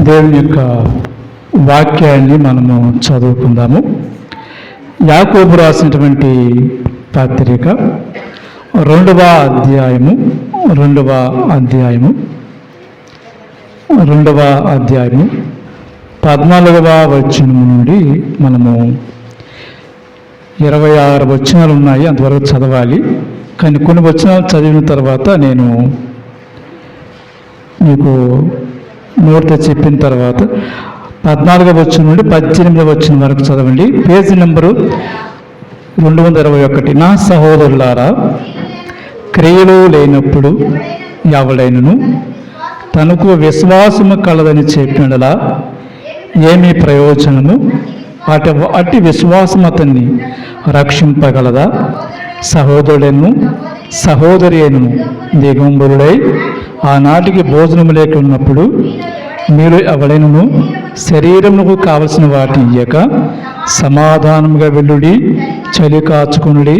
దేవుని యొక్క వాక్యాన్ని మనము చదువుకుందాము. యాకోబు రాసినటువంటి పత్రిక 2వ అధ్యాయము 14వ వచనం నుండి మనము 26 వచనాలు ఉన్నాయి, అంతవరకు చదవాలి. కానీ కొన్ని వచనాలు చదివిన తర్వాత నేను మీకు నోటితో చెప్పిన తర్వాత 14వ వచనం నుండి 18వ వచనం వరకు చదవండి. Page number 221. నా సహోదరులారా, క్రియలు లేనప్పుడు ఎవడైనను తనకు విశ్వాసము కలదని చెప్పినలా ఏమీ ప్రయోజనము? అట్టి విశ్వాసం అతన్ని రక్షింపగలదా? సహోదరుడను సహోదరి అయినను దిగంబరుడై ఆనాటికి భోజనము లేక ఉన్నప్పుడు మీరు ఎవడైనను శరీరమునకు కావలసిన వాటిని ఇయ్యక సమాధానముగా వెళ్ళుడి, చలి కాచుకునుడి,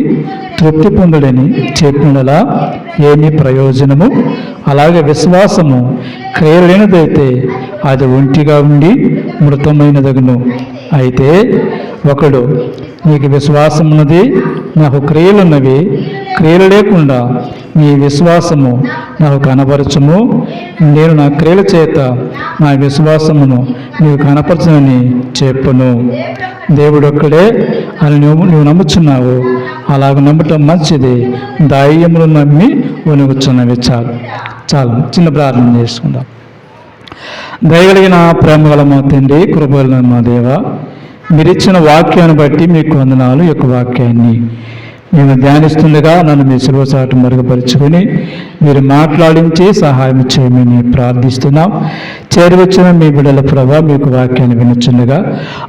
తృప్తి పొందుడని చెప్పినలా ఏమీ ప్రయోజనము? అలాగే విశ్వాసము క్రియలేనిదైతే అది ఒంటిగా ఉండి మృతమైనదగును. అయితే ఒకడు నీకు విశ్వాసం ఉన్నది, నాకు క్రియలున్నవి, క్రియలు లేకుండా నీ విశ్వాసము నాకు కనపరచము, నేను నా క్రియల చేత నా విశ్వాసమును నీవు కనపరచనని చెప్పును. దేవుడు ఒక్కడే అని నువ్వు నమ్ముచున్నావు, అలాగ నమ్మటం మంచిది. ధైర్యములు నమ్మి వణుకుచున్నవి. చాలు చిన్న ప్రార్థన చేసుకుందాం. దయగలిగిన ప్రేమగల మా తండ్రి, కృపగల మా దేవ, మీరిచ్చిన వాక్యాన్ని బట్టి మీకు వందనాలు. ఈ యొక్క వాక్యాన్ని మేము ధ్యానిస్తుండగా నన్ను మీ శిలువ చాటు మరుగుపరుచుకొని మీరు మాట్లాడించి సహాయం చేయమని ప్రార్థిస్తున్నాం. చేరువచ్చిన మీ బిడ్డల ప్రభావ మీకు వాక్యాన్ని వినుచుండగా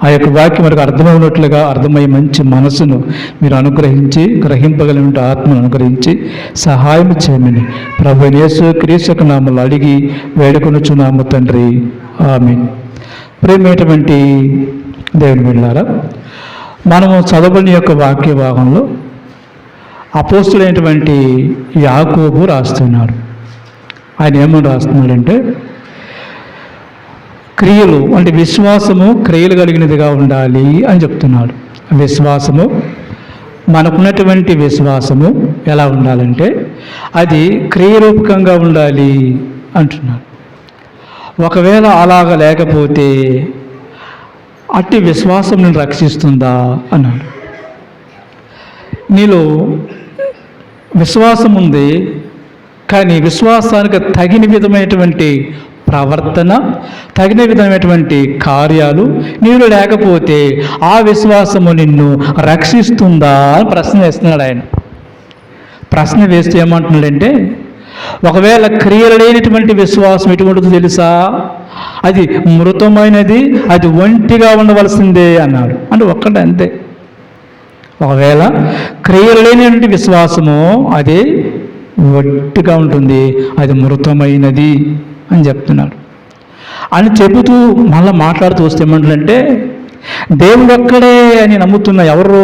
ఆ యొక్క వాక్యం మనకు అర్థమవునట్లుగా అర్థమయ్యే మంచి మనసును మీరు అనుగ్రహించి, గ్రహింపగలిగిన ఆత్మను అనుగ్రహించి సహాయం చేయమని ప్రభు యేసు క్రీస్తు నామములో అడిగి వేడుకొనుచున్నాము తండ్రి, ఆమేన్. ప్రేమేటువంటి దేవుని బిడ్డలారా, మనము చదవని యొక్క వాక్య భాగంలో అపోస్తులైనటువంటి యాకోబు రాస్తున్నాడు. ఆయన ఏమని రాస్తున్నాడంటే, క్రియలు అంటే విశ్వాసము క్రియలు కలిగినదిగా ఉండాలి అని చెప్తున్నాడు. విశ్వాసము, మనకున్నటువంటి విశ్వాసము ఎలా ఉండాలంటే అది క్రియరూపకంగా ఉండాలి అంటున్నాడు. ఒకవేళ అలాగ లేకపోతే అట్టి విశ్వాసం నేను రక్షిస్తుందా అన్నాడు. నీలో విశ్వాసం ఉంది, కానీ విశ్వాసానికి తగిన విధమైనటువంటి ప్రవర్తన, తగిన విధమైనటువంటి కార్యాలు నీలో లేకపోతే ఆ విశ్వాసము నిన్ను రక్షిస్తుందా అని ప్రశ్న వేస్తున్నాడు ఆయన. ప్రశ్న వేస్తే ఏమంటున్నాడంటే, ఒకవేళ క్రియలు లేనటువంటి విశ్వాసం ఎటువంటిదో తెలుసా? అది మృతమైనది, అది ఒంటిగా ఉండవలసిందే అన్నాడు. అంటే ఒక్కటే, అంతే. ఒకవేళ క్రియలు లేనటువంటి విశ్వాసము అది ఒట్టిగా ఉంటుంది, అది మృతమైనది అని చెప్తున్నాడు. అని చెబుతూ మళ్ళీ మాట్లాడుతూ వస్తే ఏమంటుందంటే, దేవుడు ఒక్కడే అని నమ్ముతున్న ఎవరు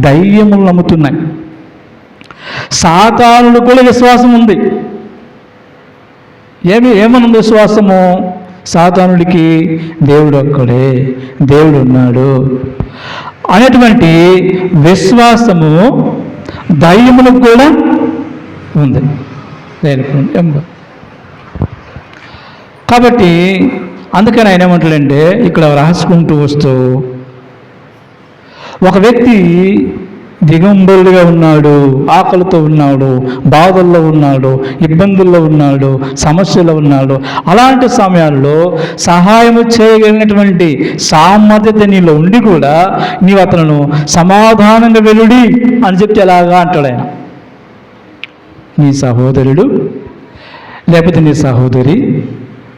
దయ్యములు నమ్ముతున్నాయి. సాతానుడు కూడా విశ్వాసం ఉంది. ఏమనుంది విశ్వాసము? సాతానుడికి దేవుడు ఒక్కడే, దేవుడు ఉన్నాడు అనేటువంటి విశ్వాసము దయ్యములకు కూడా ఉంది. కాబట్టి అందుకని ఆయన ఏమంటాడంటే, ఇక్కడ రాసుకుంటూ వస్తూ, ఒక వ్యక్తి దిగంబరుడిగా ఉన్నాడు, ఆకలితో ఉన్నాడు, బాధల్లో ఉన్నాడు, ఇబ్బందుల్లో ఉన్నాడు, సమస్యలో ఉన్నాడు. అలాంటి సమయాల్లో సహాయం చేయగలిగినటువంటి సామర్థ్యత నీలో ఉండి కూడా నీవు అతను సమాధానంగా వెలుడి అని చెప్తే ఎలాగా అంటాడు ఆయన. నీ సహోదరుడు లేకపోతే నీ సహోదరి,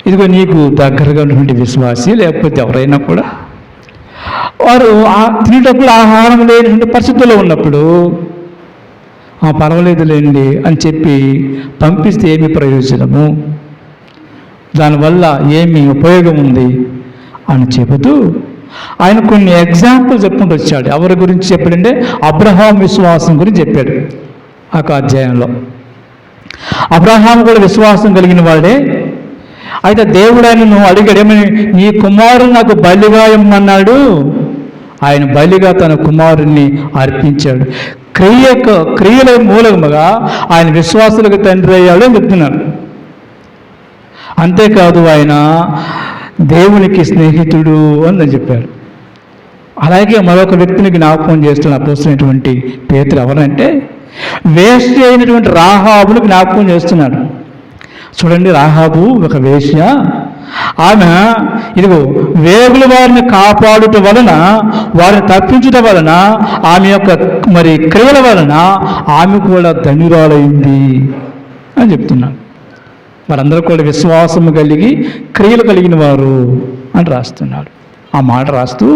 ఇదిగో నీకు దగ్గరగా ఉన్నటువంటి విశ్వాసి లేకపోతే ఎవరైనా కూడా వారు తినేటప్పుడు ఆహారం లేనటువంటి పరిస్థితుల్లో ఉన్నప్పుడు పర్వాలేదులేండి అని చెప్పి పంపిస్తే ఏమి ప్రయోజనము, దానివల్ల ఏమి ఉపయోగం ఉంది అని చెబుతూ ఆయన కొన్ని ఎగ్జాంపుల్ చెప్పుకుంటూ వచ్చాడు. ఎవరి గురించి చెప్పాడంటే అబ్రహాం విశ్వాసం గురించి చెప్పాడు. ఆ అధ్యాయంలో అబ్రహాం కూడా విశ్వాసం కలిగిన వాడే. అయితే దేవుడు ఆయనను అడిగాడు, ఏమని? నీ కుమారుడు నాకు బలిగా ఇమ్మన్నాడు. ఆయన బలిగా తన కుమారుణ్ణి అర్పించాడు. క్రియల మూలముగా ఆయన విశ్వాసులకు తండ్రి అయ్యాడు అని చెప్తున్నాడు. అంతేకాదు, ఆయన దేవునికి స్నేహితుడు అని చెప్పాడు. అలాగే మరొక వ్యక్తిని జ్ఞాపకం చేస్తున్న అపోస్తలుడైనటువంటి పేతురు ఎవరంటే వేశ్య అయినటువంటి రాహాబును జ్ఞాపకం చేస్తున్నాడు. చూడండి, రాహాబు ఒక వేశ్య. ఆమె ఇదిగో వేగుల వారిని కాపాడుట వలన, వారిని తప్పించుట వలన, ఆమె యొక్క క్రియల వలన ఆమె కూడా ధన్యురాలైంది అని చెప్తున్నాడు. వారందరూ కూడా విశ్వాసము కలిగి క్రియలు కలిగిన వారు అని రాస్తున్నాడు. ఆ మాట రాస్తూ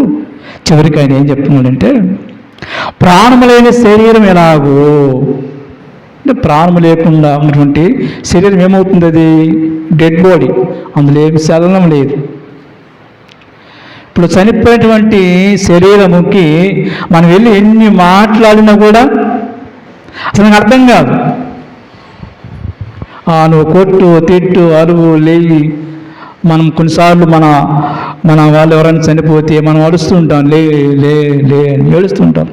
చివరికి ఆయన ఏం చెప్తున్నాడంటే, ప్రాణము లేని శరీరం ఎలాగో, అంటే ప్రాణము లేకుండా ఉన్నటువంటి శరీరం ఏమవుతుంది? అది డెడ్ బాడీ, అందులో ఏమి చలనం లేదు. ఇప్పుడు చనిపోయినటువంటి శరీరముకి మనం వెళ్ళి ఎన్ని మాట్లాడినా కూడా అసలు నాకు అర్థం కాదు. నువ్వు కొట్టు, తిట్టు, అరువు, లేయి. మనం కొన్నిసార్లు మన వాళ్ళు ఎవరైనా చనిపోతే మనం అడుస్తూ ఉంటాం, లే లే లే అని ఏడుస్తూ ఉంటాం.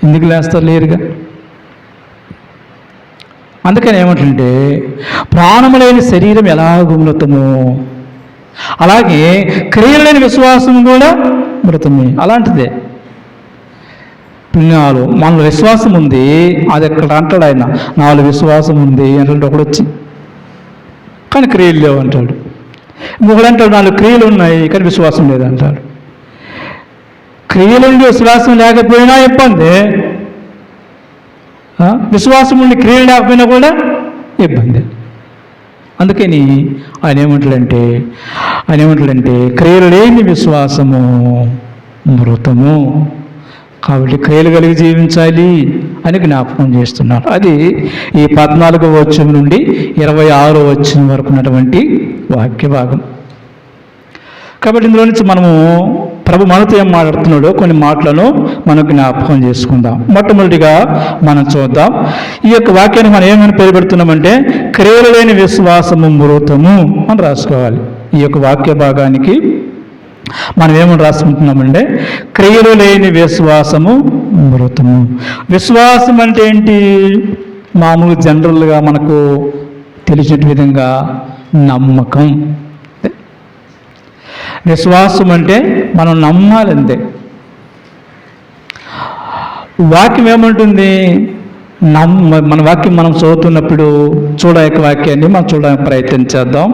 ఎందుకు లేస్తారు? లేరుగా. అందుకని ఏమంటుంటే, ప్రాణము లేని శరీరం ఎలాగో మృతము, అలాగే క్రియలు లేని విశ్వాసం కూడా మృతమే. అలాంటిదే పుణ్యాలు. మనలో విశ్వాసం ఉంది, అది ఎక్కడ అంటాడు ఆయన, నాలో విశ్వాసం ఉంది అంటే ఒకడు వచ్చి, కానీ క్రియలు లేవు అంటాడు. ఇంకొకడు అంటాడు, నాలుగు క్రియలు ఉన్నాయి కానీ విశ్వాసం లేదంటాడు. క్రియలుండి విశ్వాసం లేకపోయినా ఇబ్బంది, విశ్వాసం ఉండి క్రియలు లేకపోయినా కూడా ఇబ్బంది. అందుకని ఆయన ఏమంటాడంటే క్రియలు లేని విశ్వాసము మృతము. కాబట్టి క్రియలు కలిగి జీవించాలి అని జ్ఞాపకం చేస్తున్నారు. అది ఈ 14వ వచనం నుండి 26వ వచనం వరకు ఉన్నటువంటి వాక్య భాగం. కాబట్టి ఇందులో నుంచి మనము ప్రభు మనతో ఏం మాట్లాడుతున్నాడో కొన్ని మాటలను మనం జ్ఞాపకం చేసుకుందాం. మొట్టమొదటిగా మనం చూద్దాం, ఈ యొక్క వాక్యాన్ని మనం ఏమని పేరు పెడుతున్నామంటే క్రియలు లేని విశ్వాసము మృతము అని రాసుకోవాలి. ఈ యొక్క వాక్య భాగానికి మనం ఏమని రాసుకుంటున్నామంటే క్రియలు లేని విశ్వాసము మృతము. విశ్వాసం అంటే ఏంటి? మామూలు జనరల్గా మనకు తెలిసిన విధంగా నమ్మకం. విశ్వాసం అంటే మనం నమ్మాలంతే. వాక్యం ఏమంటుంది? మన వాక్యం మనం చదువుతున్నప్పుడు చూడక వాక్యాన్ని మనం చూడడానికి ప్రయత్నం చేద్దాం.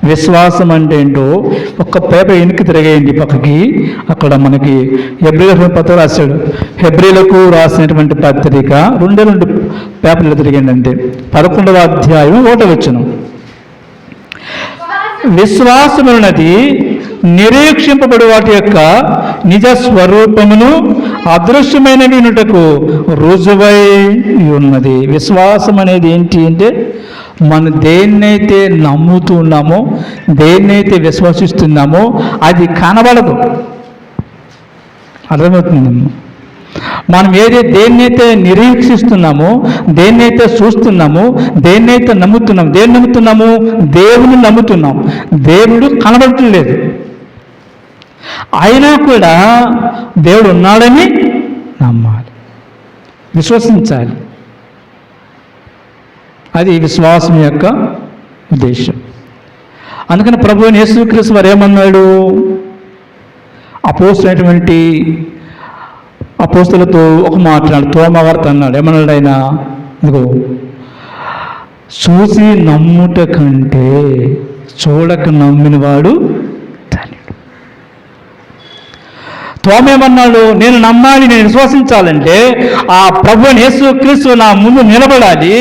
విశ్వాసం అంటే ఏంటో ఒక్క పేపర్ వెనక్కి తిరిగేయండి పక్కకి. అక్కడ మనకి హెబ్రీలకు పత్రిక రాశాడు. హెబ్రీలకు రాసినటువంటి పత్రిక 2 పేపర్లు తిరిగండి అంతే. 11వ అధ్యాయం 1వ వచనం. విశ్వాసమున్నది నిరీక్షింపబడి వాటి యొక్క నిజ స్వరూపమును అదృశ్యమైన వినుటకు రుజువై ఉన్నది. విశ్వాసం అనేది ఏంటి అంటే మనం దేన్నైతే నమ్ముతున్నామో, దేన్నైతే విశ్వసిస్తున్నామో అది కనబడదు. అర్థమవుతుందమ్మా? మనం దేన్నైతే నిరీక్షిస్తున్నామో, దేన్నైతే చూస్తున్నామో, దేన్నైతే నమ్ముతున్నాము, దేన్ని నమ్ముతున్నాము? దేవుని నమ్ముతున్నాం. దేవుడు కనబడట్లేదు, అయినా కూడా దేవుడు ఉన్నాడని నమ్మాలి, విశ్వసించాలి. అది విశ్వాసం యొక్క ఉద్దేశం. అందుకని ప్రభువైన యేసుక్రీస్తు వారు ఏమన్నాడు? అపోస్తులతో ఒక మాట్లాడు, తోమవార్త అన్నాడు. ఏమన్నాడు ఆయన? ఇదిగో, చూసి నమ్ముట కంటే చూడక నమ్మినవాడు ధన్యుడు. తోమేమన్నాడు? నేను నమ్మాలి, నేను విశ్వసించాలంటే ఆ ప్రభువుని యేసుక్రీస్తు నా ముందు నిలబడాలి,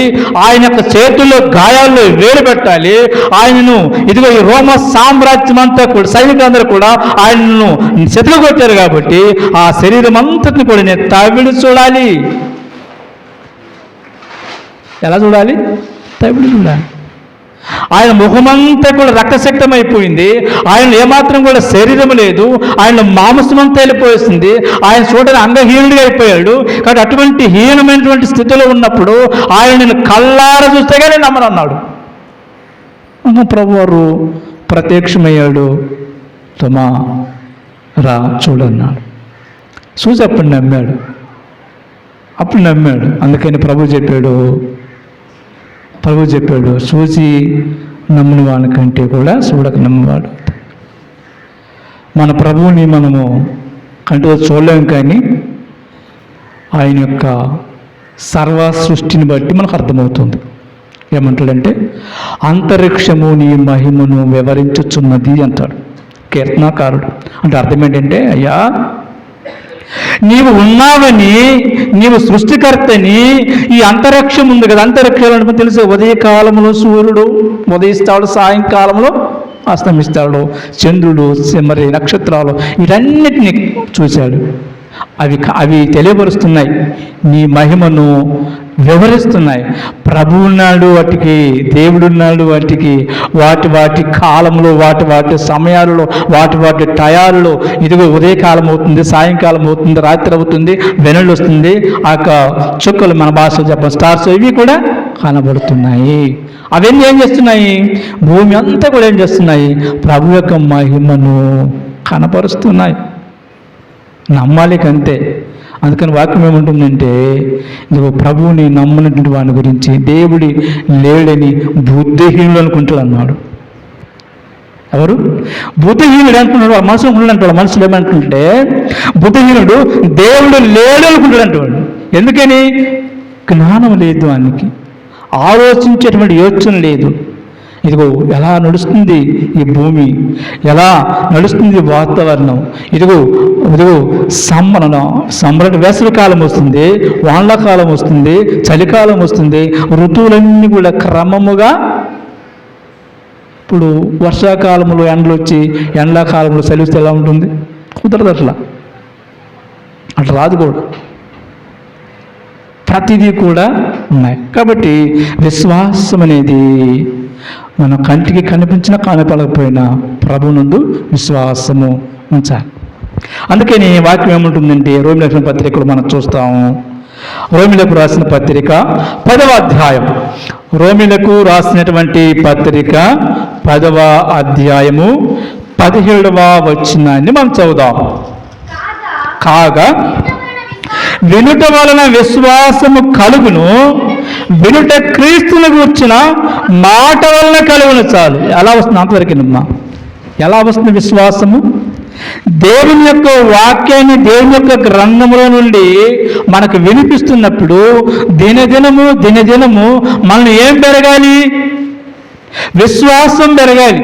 ఆయన యొక్క చేతుల్లో గాయాల్లో వేలు పెట్టాలి, ఆయనను ఇదిగో ఈ రోమ సామ్రాజ్యం అంతా కూడా సైనికులందరూ కూడా ఆయనను చెతులు కొట్టారు కాబట్టి ఆ శరీరం అంతటిని కూడా నేను తవిడి చూడాలి. ఎలా చూడాలి? తవిడి చూడాలి. ఆయన ముఖమంతా కూడా రక్తశక్తం అయిపోయింది, ఆయన ఏమాత్రం కూడా శరీరం లేదు, ఆయన మాంసమంతా వెళ్ళిపోయేసింది, ఆయన చూడని అంగహీనుడిగా అయిపోయాడు. కాబట్టి అటువంటి హీనమైనటువంటి స్థితిలో ఉన్నప్పుడు ఆయన నేను కళ్ళారా చూస్తే కానీ నమ్మనన్నాడు. ప్రభువారు ప్రత్యక్షమయ్యాడు. తోమా రా చూడన్నాడు. చూసి అప్పుడు నమ్మాడు. అందుకని ప్రభు చెప్పాడు చూసి నమ్మిన వానికంటే కూడా చూడక నమ్మవాడు. మన ప్రభువుని మనము కంటితో చూడలేము, కానీ ఆయన యొక్క సర్వ సృష్టిని బట్టి మనకు అర్థమవుతుంది. ఏమంటాడంటే అంతరిక్షము నీ మహిమను వివరించుచున్నది అంటాడు కీర్తనాకారుడు. అంటే అర్థం ఏంటంటే, అయ్యా నీవు ఉన్నావని, నీవు సృష్టికర్తని, ఈ అంతరిక్షం ఉంది కదా, అంతరిక్షంలో తెలుసు ఉదయకాలంలో సూర్యుడు ఉదయిస్తాడు, సాయంకాలంలో అస్తమిస్తాడు, చంద్రుడు మరి నక్షత్రాలు వీటన్నిటిని చూశాడు. అవి తెలియపరుస్తున్నాయి, నీ మహిమను వివరిస్తున్నాయి. ప్రభు ఉన్నాడు వాటికి, దేవుడున్నాడు వాటికి, వాటి కాలంలో, వాటి సమయాలలో, వాటి టయాలలో. ఇదిగో ఉదయకాలం అవుతుంది, సాయంకాలం అవుతుంది, రాత్రి అవుతుంది, వెనుళ్ళు వస్తుంది, ఆ చుక్కలు మన భాషలో చెప్పిన స్టార్స్ ఇవి కూడా కనబడుతున్నాయి. అవన్నీ ఏం చేస్తున్నాయి? భూమి అంతా కూడా ఏం చేస్తున్నాయి? ప్రభు యొక్క మహిమను కనపరుస్తున్నాయి. నమ్మాలి అంతే. అందుకని వాక్యం ఏముంటుందంటే, ఇదిగో ప్రభువుని నమ్మనటువంటి వాని గురించి దేవుడి లేడని బుద్ధిహీనుడు అనుకుంటాడు అన్నాడు. ఎవరు? బుద్ధిహీనుడు అంటున్నాడు. ఆ మనసు అంటాడు. మనసులో ఏమంటుంటే, బుద్ధిహీనుడు దేవుడు లేడు అనుకుంటాడు అంటాడు. ఎందుకని? జ్ఞానం లేదు, వానికి ఆలోచించేటువంటి యోచన లేదు. ఇదిగో ఎలా నడుస్తుంది ఈ భూమి, ఎలా నడుస్తుంది వాతావరణం. ఇదిగో వేసవికాలం వస్తుంది, వానకాలం వస్తుంది, చలికాలం వస్తుంది, ఋతువులన్నీ కూడా క్రమముగా. ఇప్పుడు వర్షాకాలంలో ఎండలు వచ్చి ఎండాకాలంలో చలిస్తే ఎలా ఉంటుంది? కుదరదు, అట్లా రాదు కూడా. ప్రతిదీ కూడా ఉన్నాయి. కాబట్టి విశ్వాసం అనేది మన కంటికి కనిపించినా కనపడకపోయినా ప్రభువునందు విశ్వాసము ఉంచాలి. అందుకని వాక్యం ఏముంటుందంటే, రోమిలకు రాసిన పత్రికలు మనం చూస్తాము. రోమిలకు రాసిన పత్రిక 10వ అధ్యాయం, రోమిలకు రాసినటువంటి పత్రిక 10వ అధ్యాయము 17వ వచనాన్ని మనం చదువుదాం. కాగా వినుట వలన విశ్వాసము కలుగును, వినుట క్రీస్తుని గూర్చిన మాట వలన కలుగును. చాలు. ఎలా వస్తుంది? అంతవరకేనమ్మా. ఎలా వస్తుంది విశ్వాసము? దేవుని యొక్క వాక్యాన్ని, దేవుని యొక్క గ్రంథములో నుండి మనకు వినిపిస్తున్నప్పుడు దినదినము మనల్ని ఏం పెరగాలి? విశ్వాసం పెరగాలి.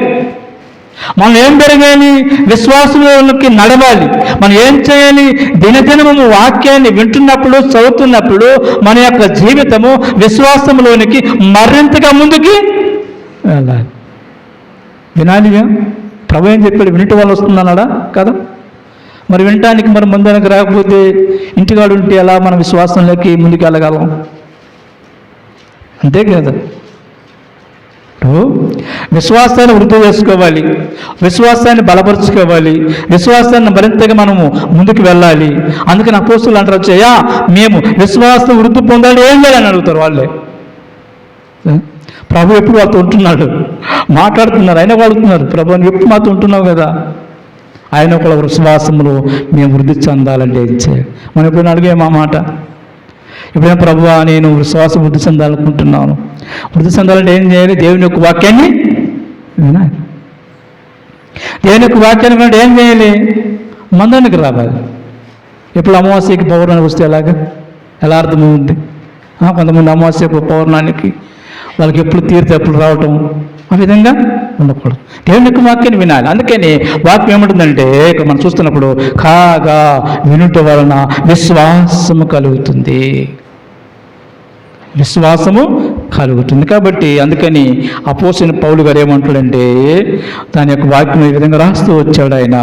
మనం ఏం పెరగాలి? విశ్వాసంలోకి నడవాలి. మనం ఏం చేయాలి? దినదినము వాక్యాన్ని వింటున్నప్పుడు, చదువుతున్నప్పుడు మన యొక్క జీవితము విశ్వాసంలోనికి మరింతగా ముందుకి వెళ్ళాలి. వినాలిగా. ప్రభు ఏం చెప్పాడు? వినటం వల్ల వస్తుందన్నాడా? కదా. మరి వినటానికి మరి ముందుకు రాకపోతే, ఇంటికాడు ఉంటే ఎలా మన విశ్వాసంలోకి ముందుకు వెళ్ళగలం? అంతే కదా. విశ్వాసాన్ని వృద్ధి చేసుకోవాలి, విశ్వాసాన్ని బలపరుచుకోవాలి, విశ్వాసాన్ని మరింతగా మనము ముందుకు వెళ్ళాలి. అందుకని అపోస్తులు అంటారు, వచ్చాయా మేము విశ్వాసం వృద్ధి పొందాలి, ఏం చేయాలని అడుగుతారు వాళ్ళే. ప్రభు ఎప్పుడు వాళ్ళతో ఉంటున్నాడు, మాట్లాడుతున్నారు, ఆయన వాడుతున్నారు. ప్రభు ఎప్పుడు మాతో ఉంటున్నావు కదా. ఆయన కూడా విశ్వాసంలో మేము వృద్ధి చెందాలంటే ఏం చేయాలి? మనం ఎప్పుడైనా అడిగాము ఆ మాట? ఎప్పుడైనా ప్రభువా నేను విశ్వాసం వృద్ధి చెందాలనుకుంటున్నాను, వృద్ధి చెందాలంటే ఏం చేయాలి? దేవుని యొక్క వాక్యాన్ని వినాలి. దేవుని యొక్క వాక్యాన్ని వినంటే ఏం చేయాలి? మందానికి రావాలి. ఎప్పుడు అమావాస్యకి పౌర్ణానికి వస్తే ఎలా అర్థమవుతుంది? కొంతమంది అమావాస్యకు పౌర్ణానికి వాళ్ళకి ఎప్పుడు తీరితే ఎప్పుడు రావటం, ఆ విధంగా ఉండకూడదు. దేవుని యొక్క వాక్యాన్ని వినాలి. అందుకని వాక్యం ఏమంటుందంటే, ఇక్కడ మనం చూస్తున్నప్పుడు కాగా వినుట వలన విశ్వాసము కలుగుతుంది, విశ్వాసము కలుగుతుంది. కాబట్టి అందుకని అపోస్తలుడైన పౌలు గారు ఏమంటాడంటే, దాని యొక్క వాక్యం ఈ విధంగా రాస్తూ వచ్చాడు. ఆయన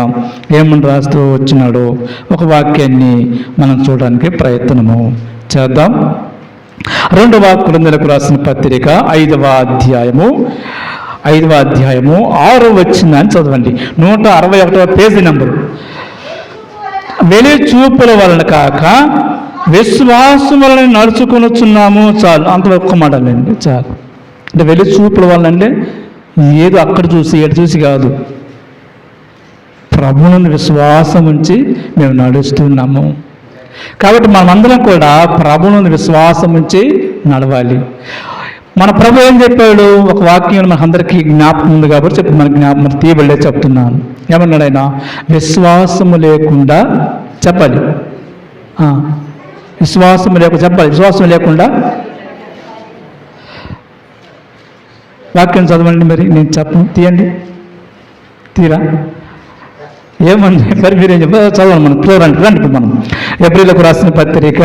ఏమని రాస్తూ వచ్చినాడో ఒక వాక్యాన్ని మనం చూడడానికి ప్రయత్నము చేద్దాం. 2వ కొరింథీయులకు రాసిన పత్రిక 5వ అధ్యాయము 6వ వచనాన్ని చదవండి. 161వ పేజీ నంబరు. వెలి చూపుల వలన కాక విశ్వాసం వలన నడుచుకొనుచున్నాము. చాలు, అంతవరకు మాటలండి. చాలు. అంటే వెలి చూపుల వలన అంటే ఏదో అక్కడ చూసి ఎటు చూసి కాదు, ప్రభువును విశ్వాసం ఉంచి మేము నడుస్తున్నాము. కాబట్టి మనమందరం కూడా ప్రభువును విశ్వాసం ఉంచి నడవాలి. మన ప్రభు ఏం చెప్పాడు? ఒక వాక్యం మన అందరికీ జ్ఞాపకం ఉంది కాబట్టి మన జ్ఞాపకం తీయబడే చెప్తున్నాను. ఏమన్నాడు ఆయన? విశ్వాసము లేకుండా చెప్పాలి. విశ్వాసం లేకుండా చెప్పాలి. విశ్వాసం లేకుండా వాక్యం చదవండి. మరి నేను చెప్పను, తీయండి. తీరా ఏమండి? మరి మీరేం చెప్పారు? చదవండి. మనం చూడండి, రండి. ఇప్పుడు మనం ఏప్రిల్కు రాసిన పత్రిక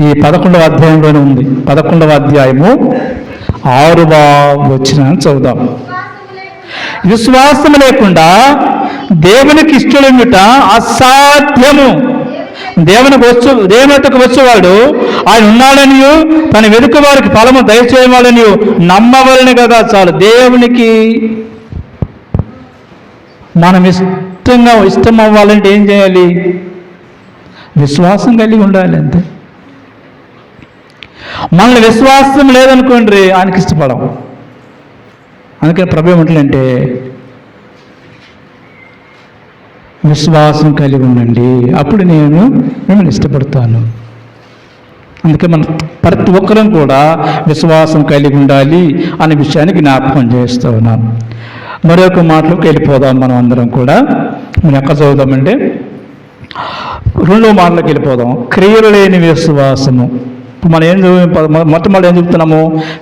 ఈ 11వ అధ్యాయంలోనే ఉంది. 11వ అధ్యాయము 6వ వచనాన్ని చదువుదాం. విశ్వాసం లేకుండా దేవునికి ఇష్టలుట అసాధ్యము. దేవునికు వచ్చేవాడు ఆయన ఉన్నాడని, తన వెనుక వారికి ఫలము దయచేయవాలని నమ్మవలని కదా చాలు. దేవునికి మనం ఇష్టం అవ్వాలంటే ఏం చేయాలి? విశ్వాసం కలిగి ఉండాలి, అంతే. మనల్ని విశ్వాసం లేదనుకోండి, ఆయనకి ఇష్టపడం. అందుకని ప్రభు ఏమంటాడంటే విశ్వాసం కలిగి ఉండండి, అప్పుడు నేను మిమ్మల్ని ఇష్టపడతాను. అందుకే మనం ప్రతి ఒక్కరం కూడా విశ్వాసం కలిగి ఉండాలి అనే విషయాన్ని జ్ఞాపకం చేస్తూ ఉన్నాను. మరొక మాటలోకి వెళ్ళిపోదాం. మనం అందరం కూడా మనం ఎక్కడ చదువుదామంటే 2వ మాటలోకి వెళ్ళిపోదాం. క్రియలు లేని విశ్వాసము. మనం మొట్టమొదటి ఏం చెప్తున్నాము?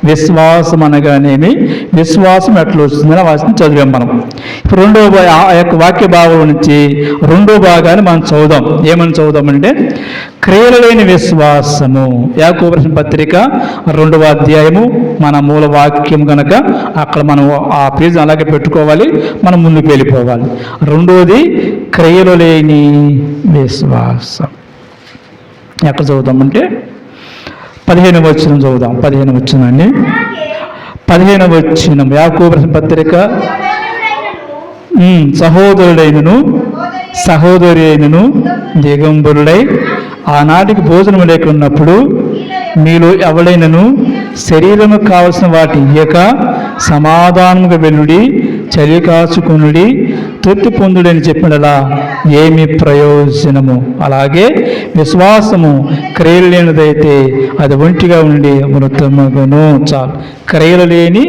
విశ్వాసం అనగానేమి, విశ్వాసం ఎట్లా వస్తుందని వాటిని చదివాం మనం. ఇప్పుడు ఆ యొక్క వాక్య భాగం నుంచి 2వ భాగాన్ని మనం చదువుదాం. ఏమని చదువుదామంటే క్రియలు లేని విశ్వాసము. యాకోబు రాసిన పత్రిక 2వ అధ్యాయము మన మూల వాక్యం కనుక అక్కడ మనం ఆ పేజీ అలాగే పెట్టుకోవాలి, మనం ముందుకు వెళ్ళిపోవాలి. 2వది క్రియలు లేని విశ్వాసం. ఎక్కడ చదువుతామంటే 15వ వచనం చదువుదాం. 15వ వచనాన్ని 15వ వచనం యాకోబు రాసిన పత్రిక సహోదరుడైనను సహోదరి అయినను దిగంబరుడై ఆనాటికి భోజనం లేకున్నప్పుడు మీలో ఎవడైనను శరీరము కావలసిన వాటి ఇయ్యక సమాధానముగా వెల్లుడి, చలి కాచుకునుడి, తృప్తి పొందుడని చెప్పినలా ఏమి ప్రయోజనము? అలాగే విశ్వాసము క్రియలు లేనిదైతే అది ఒంటిగా ఉండి మృతమగును. చాలు. క్రియలు లేని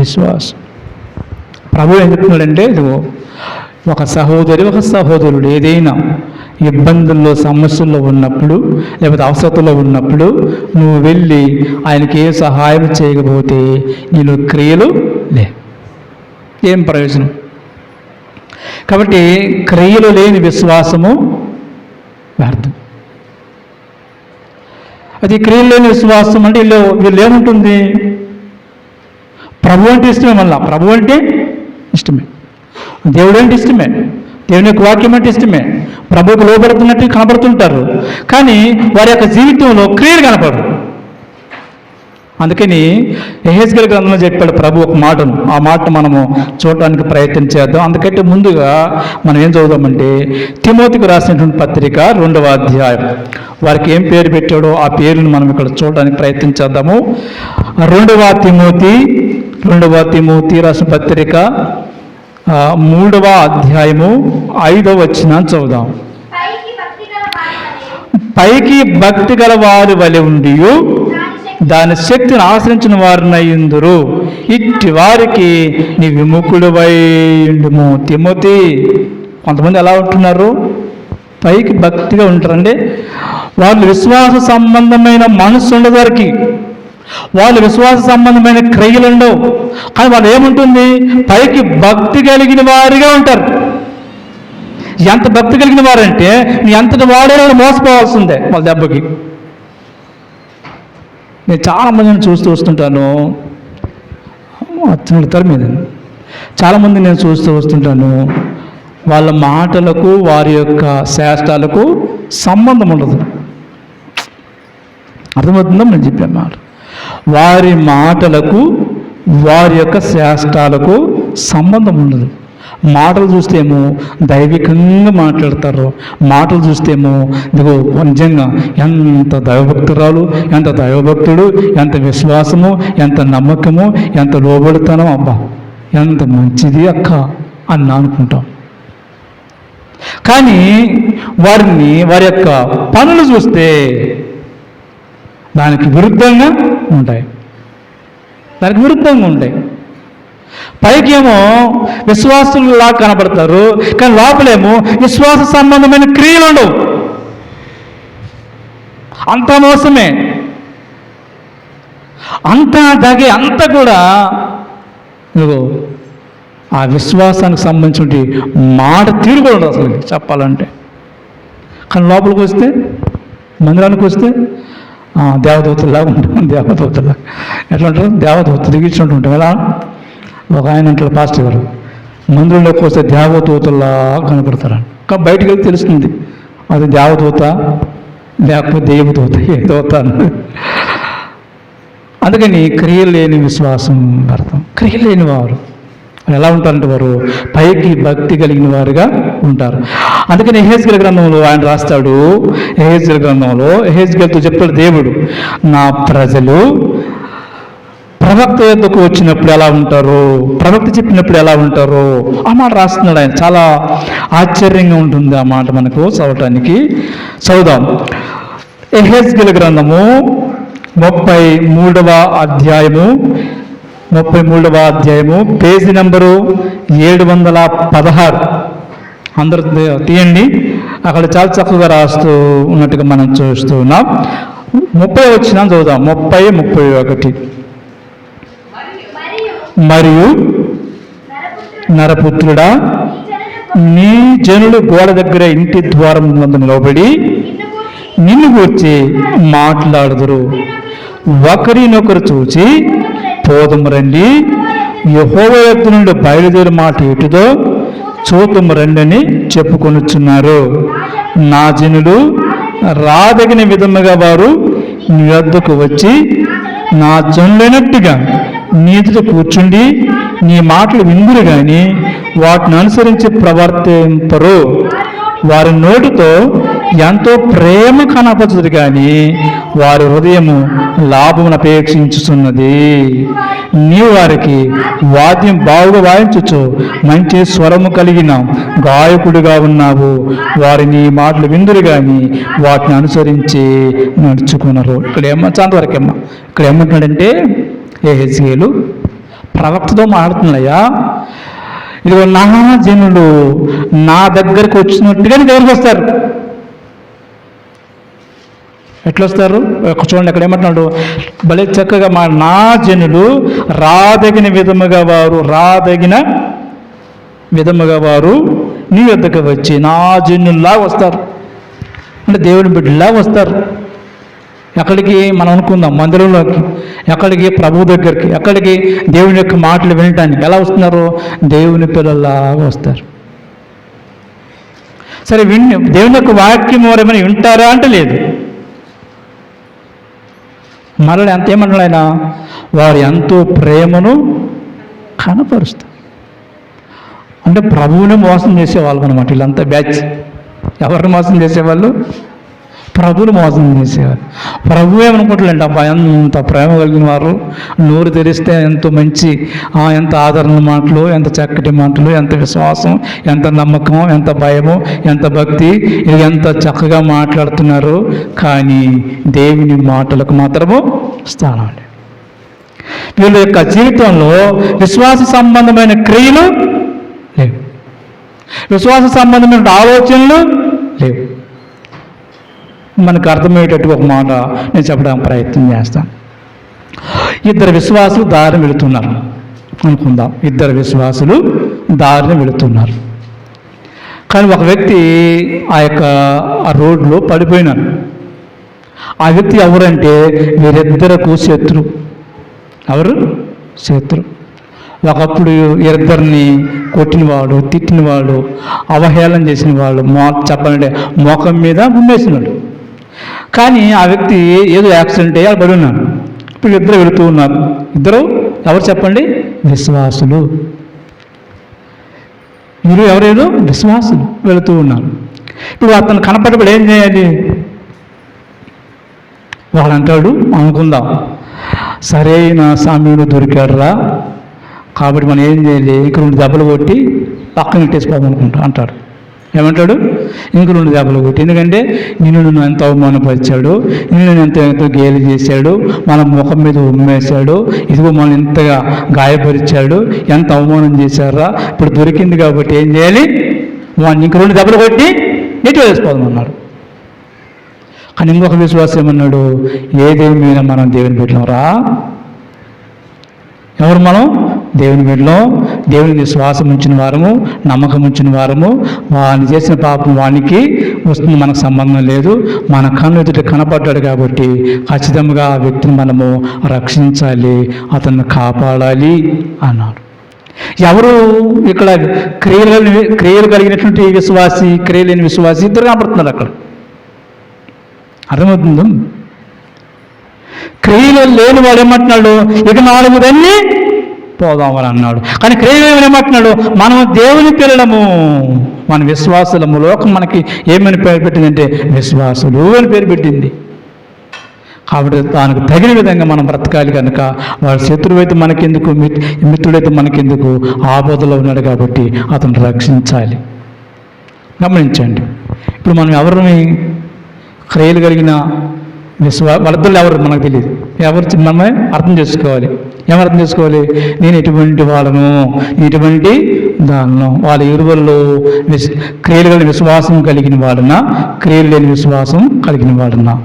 విశ్వాసం. ప్రభు ఏం చెప్తున్నాడంటే, ఇదిగో ఒక సహోదరుడు ఏదైనా ఇబ్బందుల్లో, సమస్యల్లో ఉన్నప్పుడు, లేకపోతే అవసరతలో ఉన్నప్పుడు నువ్వు వెళ్ళి ఆయనకి ఏ సహాయం చేయకపోతే నీలో క్రియలు ఏం ప్రయోజనం? కాబట్టి క్రియలు లేని విశ్వాసము వ్యర్థం. అది క్రియలు లేని విశ్వాసం అంటే వీళ్ళు ఏముంటుంది? ప్రభు అంటే ఇష్టమే. మళ్ళా ప్రభు అంటే ఇష్టమే, దేవుడు అంటే ఇష్టమే, దేవుని యొక్క వాక్యం అంటే ఇష్టమే, ప్రభువుకు లోబడుతున్నట్టు కనబడుతుంటారు. కానీ వారి యొక్క జీవితంలో క్రియలు కనపడరు. అందుకని యెహెజ్కేలు గ్రంథంలో చెప్పాడు ప్రభు ఒక మాటను. ఆ మాటను మనము చూడటానికి ప్రయత్నం చేద్దాం. అందుకంటే ముందుగా మనం ఏం చదువుదామంటే తిమోతికి రాసినటువంటి పత్రిక 2వ అధ్యాయం. వారికి ఏం పేరు పెట్టాడో ఆ పేరును మనం ఇక్కడ చూడడానికి ప్రయత్నం చేద్దాము. 2వ తిమోతి రాసిన పత్రిక 3వ అధ్యాయము 5వ వచనాన్ని చదువుదాం. పైకి భక్తి గల వారి వలె ఉండి దాని శక్తిని ఆశ్రయించిన వారినయ్యుందురు, ఇట్టి వారికి నీ విముఖుడువై ఉండుము. తిమోతి, కొంతమంది ఎలా ఉంటున్నారు? పైకి భక్తిగా ఉంటారండి. వాళ్ళు విశ్వాస సంబంధమైన మనసు ఉండదు వారికి, వాళ్ళు విశ్వాస సంబంధమైన క్రియలు ఉండవు. కానీ వాళ్ళు ఏముంటుంది? పైకి భక్తి కలిగిన వారిగా ఉంటారు. ఎంత భక్తి కలిగిన వారంటే నీ ఎంతటి వాడైనా మోసపోవాల్సిందే వాళ్ళ దెబ్బకి. నేను చాలామందిని చూస్తూ వస్తుంటాను, అత్యున్నతర మీద చాలామంది నేను చూస్తూ వస్తుంటాను. వాళ్ళ మాటలకు వారి యొక్క శాస్త్రాలకు సంబంధం ఉండదు. అర్థమవుతుందో నేను చెప్పే మాట? వారి మాటలకు వారి యొక్క శాస్త్రాలకు సంబంధం ఉండదు. మాటలు చూస్తేమో దైవికంగా మాట్లాడతారు, మాటలు చూస్తేమో ఇదిగో నిజంగా ఎంత దైవభక్తురాలు, ఎంత దైవభక్తుడు, ఎంత విశ్వాసము, ఎంత నమ్మకము, ఎంత లోబడుతానో, అబ్బా ఎంత మంచిది అక్క అని అనుకుంటాం. కానీ వారి యొక్క పనులు చూస్తే దానికి విరుద్ధంగా ఉంటాయి. పైకేమో విశ్వాసులా కనబడతారు, కానీ లోపలేమో విశ్వాస సంబంధమైన క్రియలు ఉండవు. అంత మోసమే, అంతా దగే, అంతా కూడా ఇదిగో ఆ విశ్వాసానికి సంబంధించిన మాట తీరు కూడా ఉండదు అసలు చెప్పాలంటే. కానీ లోపలికి వస్తే, మందిరానికి వస్తే దేవదూతలా ఉంటాం. దేవదూతలా ఎట్లా ఉంటారు? దేవదూత దిగించుంటూ ఉంటాం. ఎలా ఒక ఆయన అంటారు పాస్టర్ గారు, మందిరంలోకి వస్తే దేవదూతలా కనపడతారు. కానీ బయటికి వెళ్తే తెలుస్తుంది అది దేవదూత లేకపోతే దేవదూత, ఏ దూత అన్నది. అందుకని క్రియలు లేని విశ్వాసం అర్థం. క్రియలు లేని వారు ఎలా ఉంటారంటే వారు పైకి భక్తి కలిగిన వారుగా ఉంటారు. అందుకని యెహెజ్కేలు గ్రంథంలో ఆయన రాస్తాడు, యెహెజ్కేలు గ్రంథంలో యెహెజ్కేలుతో చెప్తాడు దేవుడు, నా ప్రజలు ప్రవక్త యొద్దకు వచ్చినప్పుడు ఎలా ఉంటారు, ప్రవక్త చెప్పినప్పుడు ఎలా ఉంటారు, ఆ మాట రాస్తున్నాడు ఆయన. చాలా ఆశ్చర్యంగా ఉంటుంది ఆ మాట మనకు చదవటానికి. చదువుదాం. యెహెజ్కేలు గ్రంథము 33వ అధ్యాయము పేజీ నంబరు 716. అందరూ తీయండి. అక్కడ చాలా చక్కగా రాస్తూ ఉన్నట్టుగా మనం చూస్తూ ఉన్నాం. 30 వచ్చిన చదువుదాం. 30-31. మరియు నరపుత్రుడా, నీ జనులు గోడ దగ్గర ఇంటి ద్వారం ముందు నిలబడి నిన్ను గూర్చి మాట్లాడుదురు. ఒకరినొకరు చూచి పోదుము రండి, యెహోవా యొద్ద నుండి బయలుదేరి మాట ఎటుదో చూతుము రండి అని చెప్పుకొనుచున్నారు. నా జనులు రాదగిన విధముగా వారు నీ వద్దకు వచ్చి నా జనులైనట్టుగా నీ ఎదుట కూర్చుండి నీ మాటలు విందురు గాని వాటిని అనుసరించి ప్రవర్తింపరు. వారి నోటితో ఎంతో ప్రేమ కనపరచదు కానీ వారి హృదయము లాభమును అపేక్షించుతున్నది. నీవు వారికి వాద్యం బాగుగా వాయించచ్చు, మంచి స్వరము కలిగిన గాయకుడిగా ఉన్నావు. వారి నీ మాటలు విందురు కానీ వాటిని అనుసరించి నడుచుకున్నారు. ఇక్కడ చాంతవరకేమ్మా ఇక్కడ ఏమంటున్నాడంటే యెహెజ్కేలు ప్రవక్తతో మాట్లాడుతున్నాయా, ఇదిగో నా జనులు నా దగ్గరికి వచ్చినట్టుగానే దగ్గరికి వస్తారు. ఎట్లా వస్తారు చూడండి. అక్కడ ఏమంటున్నాడు, భలే చక్కగా నా జనులు రాదగిన విధముగా వారు నీ వద్దకు వచ్చి నా జనుల్లా వస్తారు. అంటే దేవుని బిడ్డలా వస్తారు. ఎక్కడికి మనం అనుకుందాం, మందిరంలోకి, ఎక్కడికి ప్రభు దగ్గరికి, ఎక్కడికి దేవుని యొక్క మాటలు వినటానికి. ఎలా వస్తున్నారు? దేవుని పిల్లల్లాగా వస్తారు. సరే దేవుని యొక్క వాక్యం ఎవరేమైనా వింటారా అంటే లేదు. మరలా ఎంత ఏమన్నాడు ఆయన, వారు ఎంతో ప్రేమను కనపరుస్తారు. అంటే ప్రభువుని మోసం చేసేవాళ్ళు అనమాట వీళ్ళంతా బ్యాచ్. ఎవరిని మోసం చేసేవాళ్ళు? ప్రభువుని మోసం చేసేవారు. ప్రభు ఏమనుకుంటాడంటే అబ్బా ఎంత ప్రేమ కలిగిన వారు, నోరు తెరిస్తే ఎంతో మంచి, ఎంత ఆదరణ మాటలు, ఎంత చక్కటి మాటలు, ఎంత విశ్వాసం, ఎంత నమ్మకం, ఎంత భయము, ఎంత భక్తి, ఎంత చక్కగా మాట్లాడుతున్నారు. కానీ దేవుని మాటలకు మాత్రము స్థానం లేదు. వీళ్ళ యొక్క జీవితంలో విశ్వాస సంబంధమైన క్రియలు లేవు, విశ్వాస సంబంధమైన ఆలోచనలు లేవు. మనకు అర్థమయ్యేటట్టుగా ఒక మాట నేను చెప్పడానికి ప్రయత్నం చేస్తాను. ఇద్దరు విశ్వాసులు దారిని వెళుతున్నారు అనుకుందాం. ఇద్దరు విశ్వాసులు దారిని వెళుతున్నారు. కానీ ఒక వ్యక్తి ఆ రోడ్లో పడిపోయినాడు. ఆ వ్యక్తి ఎవరంటే వీరిద్దరకు శత్రు. ఎవరు? శత్రు. ఒకప్పుడు ఇద్దరిని కొట్టినవాడు, తిట్టినవాడు, అవహేళన చేసినవాడు, చెప్పాలంటే మోకం మీద ఉమ్మేసినాడు. కానీ ఆ వ్యక్తి ఏదో యాక్సిడెంట్ అయ్యి పడి ఉన్నాడు. ఇప్పుడు ఇద్దరు వెళుతూ ఉన్నారు. ఇద్దరు ఎవరు చెప్పండి? విశ్వాసులు. వీరు ఎవరేదో విశ్వాసులు వెళుతూ ఉన్నారు. ఇప్పుడు అతను కనపడబడి ఏం చేయాలి? వాడు అంటాడు, అనుకుందాం, సరైన సమయంలో దొరికాడురా, కాబట్టి మనం ఏం చేయాలి, ఇంక 2 దెబ్బలు కొట్టి పక్కన ఇట్టేసిపోదాం అనుకుంటా అంటాడు. ఏమంటాడు? ఇంక 2 దెబ్బలు కొట్టి, ఎందుకంటే నిన్ను ఎంత అవమానపరిచాడు, నిన్ను ఎంతో గేలి చేశాడు, మన ముఖం మీద ఉమ్మేశాడు, ఇదిగో మనం ఇంతగా గాయపరిచాడు, ఎంత అవమానం చేశారా, ఇప్పుడు దొరికింది కాబట్టి ఏం చేయాలి, వాడిని ఇంక 2 దెబ్బలు కొట్టి నెట్టి వేసిపోదాం అన్నాడు. కానీ ఇంకొక విశ్వాసం ఏమన్నాడు, ఏదేమైనా మనం దేవుని బిడ్డలం రా. ఎవరు మనం? దేవుని బిడ్డలం. దేవుని విశ్వాసం ఉంచిన వారము, నమ్మకం ఉంచిన వారము. వాడిని చేసిన పాపం వానికి వస్తుంది, మనకు సంబంధం లేదు. మన కన్ను ఎదుట కనపడ్డాడు కాబట్టి ఖచ్చితంగా ఆ వ్యక్తిని మనము రక్షించాలి, అతన్ని కాపాడాలి అన్నాడు. ఎవరు ఇక్కడ క్రియలు కలిగినటువంటి విశ్వాసి, క్రియలేని విశ్వాసి ఇద్దరు కనపడుతున్నారు అక్కడ. అర్థమవుతుందా? క్రియలు లేని వాడు ఏమంటున్నాడు, ఇక 4 రండి పోదామని అన్నాడు. కానీ క్రియలు ఏమంటున్నాడు, మనం దేవుని పిల్లలము, మన విశ్వాసులము. లోకం మనకి ఏమని పేరు పెట్టిందంటే విశ్వాసులు అని పేరు పెట్టింది. కాబట్టి దానికి తగిన విధంగా మనం బ్రతకాలి. కనుక వాడు శత్రువైతే మనకెందుకు, మిత్రుడైతే మనకెందుకు, ఆపదలో ఉన్నాడు కాబట్టి అతను రక్షించాలి. గమనించండి, ఇప్పుడు మనం ఎవరిని క్రియలు కలిగిన వాళ్ళిద్దరు ఎవరు మనకు తెలియదు. ఎవరు మనమే అర్థం చేసుకోవాలి. ఏమర్థం చేసుకోవాలి? నేను ఎటువంటి వాళ్ళను, ఎటువంటి దాన్ని, వాళ్ళ ఇరువుల్లో క్రియలు కలిగిన విశ్వాసం కలిగిన వాడనా, క్రియలు లేని విశ్వాసం కలిగిన వాడనా.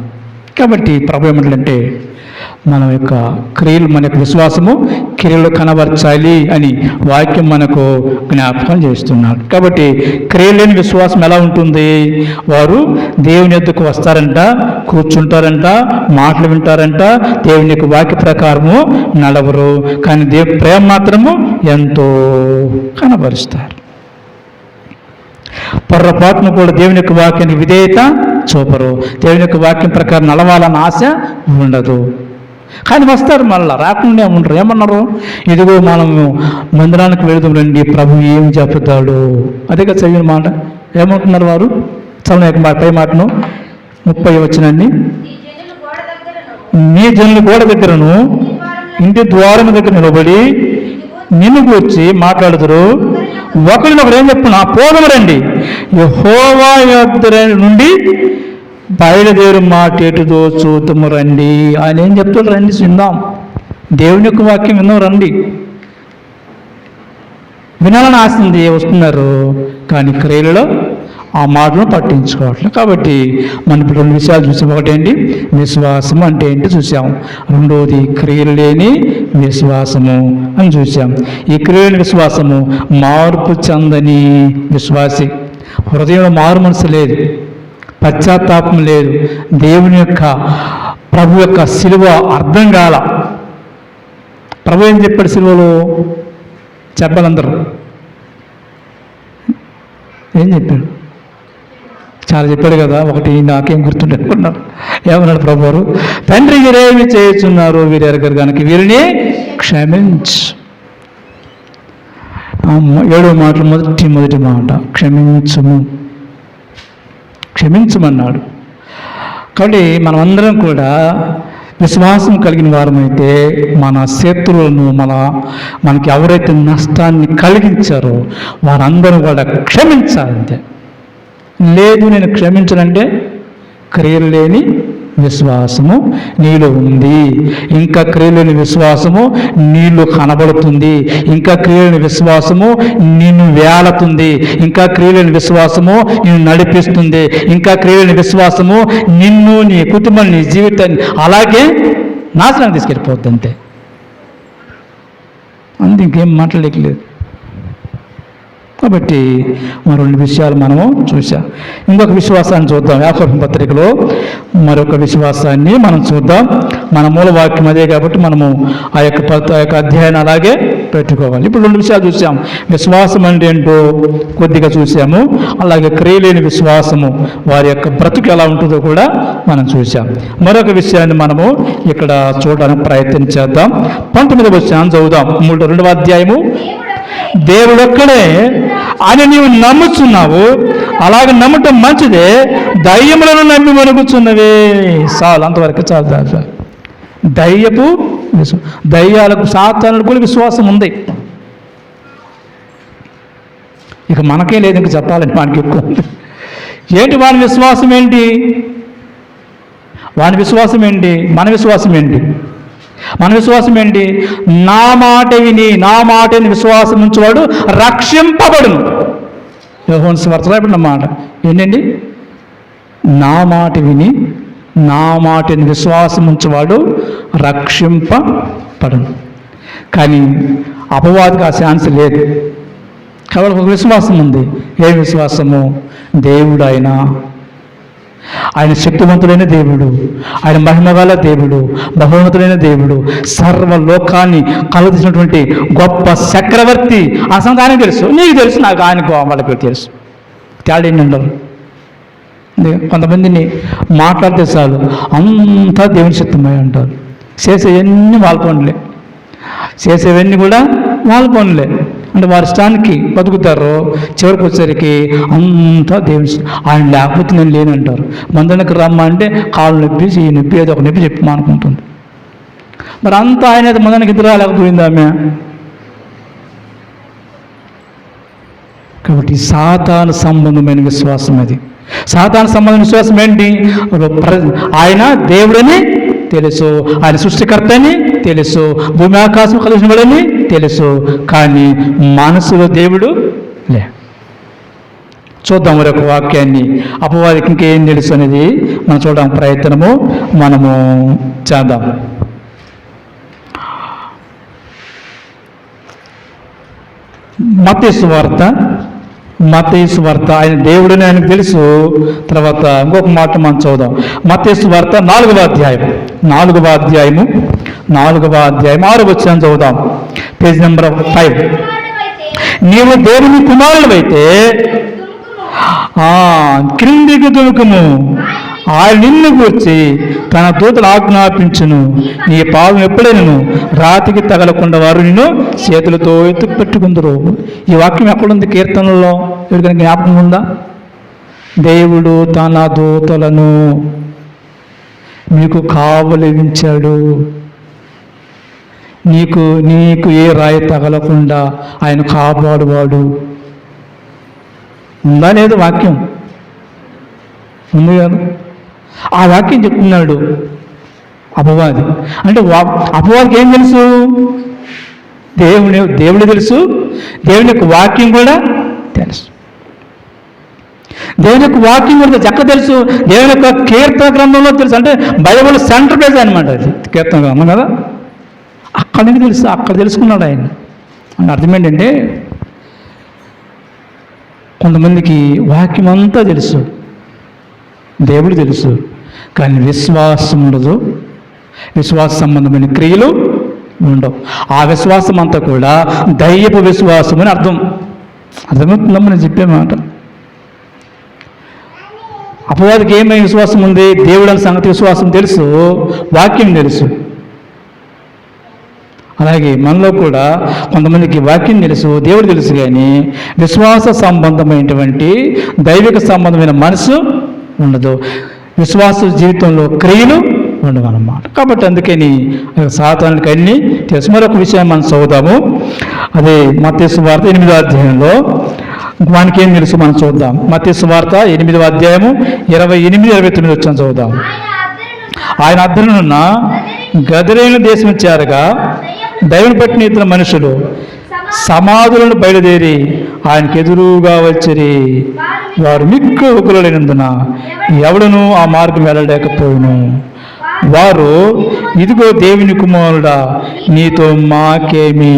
కాబట్టి ప్రభు ఏమంటే మన యొక్క క్రియలు, మన యొక్క విశ్వాసము క్రియలు కనబరచాలి అని వాక్యం మనకు జ్ఞాపకం చేస్తున్నాడు. కాబట్టి క్రియలు లేని విశ్వాసం ఎలా ఉంటుంది? వారు దేవుని యొద్దకు వస్తారంట, కూర్చుంటారంట, మాటలు వింటారంట, దేవుని యొక్క వాక్య ప్రకారము నడవరు. కానీ దేవుని ప్రేమ మాత్రము ఎంతో కనబరుస్తారు. పొర్రపాటును కూడా దేవుని యొక్క వాక్యానికి విధేయత చూపరు. దేవుని యొక్క వాక్యం ప్రకారం నడవాలన్న ఆశ ఉండదు. కానీ వస్తారు, మళ్ళీ రాకుండా ఉండరు. ఏమన్నారు? ఇదిగో మనము మందిరానికి వెళుతూ రండి, ప్రభు ఏం చెప్తాడు, అదేగా చదివిన మాట. ఏమంటున్నారు వారు? చదువు పై మాటను 30 వచ్చినండి. నీ జనులు గోడ దగ్గరను ఇంటి ద్వారం దగ్గర నిలబడి నిన్ను కూర్చి మాట్లాడుతారు. ఒకరినొకరు ఏం చెప్తున్నా, పోదము రండి, యెహోవా యొద్ద నుండి బయలుదేరు మాటేటుదో చూతుము రండి. ఆయన ఏం చెప్తాడు? రండి విందాం, దేవుని యొక్క వాక్యం విందాం రండి. వినాలని ఆశ ఉంది, వస్తున్నారు, కానీ క్రియలలో ఆ మాటను పట్టించుకోవట్లేదు. కాబట్టి మనం ఇప్పుడు 2 విషయాలు చూసాం. ఒకటేంటి, విశ్వాసము అంటే ఏంటి చూసాం. రెండోది క్రియలు లేని విశ్వాసము అని చూసాం. ఈ క్రియలేని విశ్వాసము మార్పు చెందని విశ్వాసి. హృదయంలో మారు మనసు లేదు, పశ్చాత్తాపం లేదు, దేవుని యొక్క ప్రభు యొక్క సిలువ అర్థం కాల. ప్రభు ఏం చెప్పాడు సిలువలో? చెప్పాలందరూ ఏం చెప్పాడు? చాలా చెప్పాడు కదా. ఒకటి నాకేం గుర్తుండే అనుకున్నాడు. ఏమన్నాడు ప్రభు వారు? తండ్రి వీరేమి చేస్తున్నారు వీరు ఎరగరు కనుక వీరిని క్షమించు. 7వ మాటలు మొదటి మాట క్షమించమన్నాడు. కాబట్టి మనమందరం కూడా విశ్వాసం కలిగిన వారమైతే మన శత్రువులను, మనకి ఎవరైతే నష్టాన్ని కలిగించారో వారందరూ కూడా క్షమించాలంతే. లేదు నేను క్షమించనంటే క్రియలు లేని విశ్వాసము నీలో ఉంది. ఇంకా క్రియలేని విశ్వాసము నీలో కనబడుతుంది. ఇంకా క్రియలేని విశ్వాసము నిన్ను వేలతుంది. ఇంకా క్రియలేని విశ్వాసము నిన్ను నడిపిస్తుంది. ఇంకా క్రియలేని విశ్వాసము నిన్ను, నీ కుటుంబాన్ని, నీ జీవితాన్ని అలాగే నాశనం తీసుకెళ్ళిపోద్ది. అంతే, ఇంకేం మాట్లాడలేదు. కాబట్టి మరో 2 విషయాలు మనము చూసాం. ఇంకొక విశ్వాసాన్ని చూద్దాం. యాకోబు పత్రికలో మరొక విశ్వాసాన్ని మనం చూద్దాం. మన మూల వాక్యం అదే కాబట్టి మనము ఆ యొక్క అధ్యాయాన్ని అలాగే పెట్టుకోవాలి. ఇప్పుడు 2 విషయాలు చూసాం. విశ్వాసం అంటే ఏంటో కొద్దిగా చూసాము. అలాగే క్రియలేని విశ్వాసము వారి యొక్క బ్రతుకు ఎలా ఉంటుందో కూడా మనం చూసాం. మరొక విషయాన్ని మనము ఇక్కడ చూడడానికి ప్రయత్నం చేద్దాం. 19వ వచనం చదువుదాం. 2వ అధ్యాయము. దేవుడొక్కడే అని నీవు నమ్ముచున్నావు. అలాగే నమ్మటం మంచిదే. దయ్యములను నమ్మి వణుకుచున్నవే. చాలు, అంతవరకు చాలు. దయ్యాలకు సాతానులకు కూడా విశ్వాసం ఉంది. ఇక మనకే లేదు, ఇంక చెప్పాలని మనకి ఎక్కువ ఉంది. ఏంటి వాని విశ్వాసం ఏంటి? వాని విశ్వాసం ఏంటి? మన విశ్వాసం ఏంటి? మన విశ్వాసం ఏంటి? నా మాట విని విశ్వాసం ఉంచేవాడు రక్షింపబడును. యోహాను సువార్తలో ఇప్పుడు మాట ఏంటండి? నా మాట విని విశ్వాసం ఉంచేవాడు రక్షింపబడును. కానీ అపవాదికి ఆ ఛాన్స్ లేదు. కాబట్టి ఒక విశ్వాసం ఉంది. ఏ విశ్వాసము? దేవుడు ఆయన శక్తివంతుడైన దేవుడు, ఆయన మహిమగల దేవుడు, బహుమతుడైన దేవుడు, సర్వలోకాన్ని కలుగుతున్నటువంటి గొప్ప చక్రవర్తి. ఆ సంగతి ఆయనకు తెలుసు, నీకు తెలుసు, నాకు ఆయనకు వాళ్ళకి తెలుసు. తేడా ఏంటంటారు? కొంతమందిని మాట్లాడితే చాలు అంతా దేవుని శక్తిమై అంటారు. చేసేవన్నీ వాళ్ళ పనులే, చేసేవన్నీ కూడా వాళ్ళ పనులే. అంటే వారి ఇష్టానికి బతుకుతారు. చివరికి వచ్చేసరికి అంతా దేవుని, ఆయన లేకపోతే నేను లేనంటారు. మందునికి రమ్మ అంటే కాళ్ళు నొప్పి, ఈ నొప్పి, ఏదో ఒక నొప్పి చెప్పి అనుకుంటుంది. మరి అంతా ఆయన అయితే మందానికి ఇద్దరు రాలేకపోయింది ఆమె. కాబట్టి సాతాను సంబంధమైన విశ్వాసం అది. సాతాను సంబంధమైన విశ్వాసం ఏంటి? ఆయన దేవుడని తెలుసు, ఆయన సృష్టికర్తని తెలుసు, భూమి ఆకాశం కలిసిన వాడని తెలుసు, కానీ మనసులో దేవుడు లే. చూద్దాం మరొక వాక్యాన్ని. అపవాదికి ఇంకేం తెలుసు అనేది మనం చూడడానికి ప్రయత్నము మనము చేద్దాం. మత్తయి సువార్త ఆయన దేవుడని ఆయనకు తెలుసు. తర్వాత ఇంకొక మాట మనం చూద్దాం. మత్తయి సువార్త 4వ అధ్యాయము 6వ వచనం చదువుదాం. Page number 5. నీవు దేవుని కుమారుడవైతే క్రిందికి దుముకుము, ఆయన నిన్ను గూర్చి తన దూతలు ఆజ్ఞాపించును. నీ పాదం ఎప్పుడైనా రాతికి తగలకుండా వారు నిన్ను చేతులతో ఎత్తుకు పెట్టుకుందరు. ఈ వాక్యం ఎక్కడుంది? కీర్తనలో. ఎవరికైనా జ్ఞాపకం ఉందా? దేవుడు తన దూతలను మీకు కావలించాడు. నీకు ఏ రాయి తగలకుండా ఆయన కాపాడువాడు. ఉందా లేదు? వాక్యం ఉంది కదా. ఆ వాక్యం చెప్తున్నాడు అపవాది. అంటే అపవాదికి ఏం తెలుసు? దేవుడు తెలుసు, దేవుని యొక్క వాక్యం కూడా తెలుసు. దేవుని యొక్క వాక్యం కూడా చక్క తెలుసు, దేవుని యొక్క కీర్తన గ్రంథంలో తెలుసు. అంటే బైబిల్ సెంటర్ పేజ్ అనమాట అది, కీర్తన గ్రంథం కదా. అక్కడ నుంచి తెలుసు, అక్కడ తెలుసుకున్నాడు ఆయన. అని అర్థం ఏంటంటే, కొంతమందికి వాక్యం అంతా తెలుసు, దేవుడు తెలుసు, కానీ విశ్వాసం ఉండదు, విశ్వాస సంబంధమైన క్రియలు ఉండవు. ఆ విశ్వాసం అంతా కూడా దయ్యపు విశ్వాసం అని అర్థమవుతుందమ్మా నేను చెప్పే మాట. అపవాదికి ఏమైనా విశ్వాసం ఉంది? దేవుడు అనే సంగతి విశ్వాసం తెలుసు, వాక్యం తెలుసు. అలాగే మనలో కూడా కొంతమందికి వాక్యం తెలుసు, దేవుడు తెలుసు, కానీ విశ్వాస సంబంధమైనటువంటి దైవిక సంబంధమైన మనసు ఉండదు. విశ్వాస జీవితంలో క్రియలు ఉండవన్నమాట. కాబట్టి అందుకని సాతానుడికి అన్నీ తెలుసు. మరొక విషయాన్ని మనం చదువుదాము. అదే మత్తయి సువార్త 8వ అధ్యాయంలో వానికి ఏం తెలుసు మనం చూద్దాం. మత్తయి సువార్త 8వ అధ్యాయము 28-29 వచ్చాను చదువుదాం. ఆయన అద్దరునున్న గదరేను దేశం చేరగా దైవం పట్టిన ఇతర మనుషులు సమాధులను బయలుదేరి ఆయనకు ఎదురుగా వచ్చిరి. వారు మిక్కు ఉగ్రులైనందున ఎవడనూ ఆ మార్గం వెళ్ళలేకపోయిను. వారు, ఇదిగో దేవుని కుమారుడా, నీతో మాకేమి,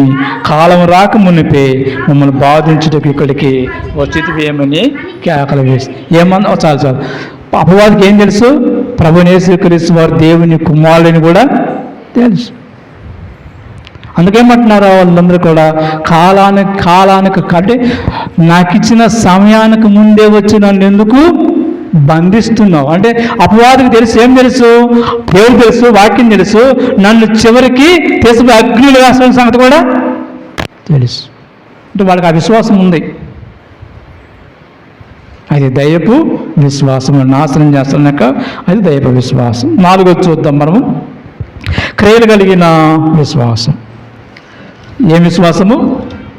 కాలం రాక మునిపే మమ్మల్ని బాధించుటకు ఇక్కడికి వచ్చితివేమని కేకలు వేసి ఏమన్నా చాలు. అపవాదికి ఏం తెలుసు? ప్రభువుని యేసుక్రీస్తు వారు దేవుని కుమారులని కూడా తెలుసు. అందుకేమంటున్నారు వాళ్ళందరూ కూడా, కాలానికి అంటే నాకు ఇచ్చిన సమయానికి ముందే వచ్చి నన్ను ఎందుకు బంధిస్తున్నావు అంటే, అపవాదికి తెలుసు. ఏం తెలుసు? దేవుడు తెలుసు, వాక్యం తెలుసు, నన్ను చివరికి తీసుకు అగ్నిలో వేసిన సంగతి కూడా తెలుసు. అంటే వాళ్ళకి ఆ విశ్వాసం ఉంది. అది దయపు విశ్వాసం. నాశనం చేస్తున్నాక అది దయపు విశ్వాసం. 4 చూద్దాం మనము. క్రియలు కలిగిన విశ్వాసం. ఏం విశ్వాసము?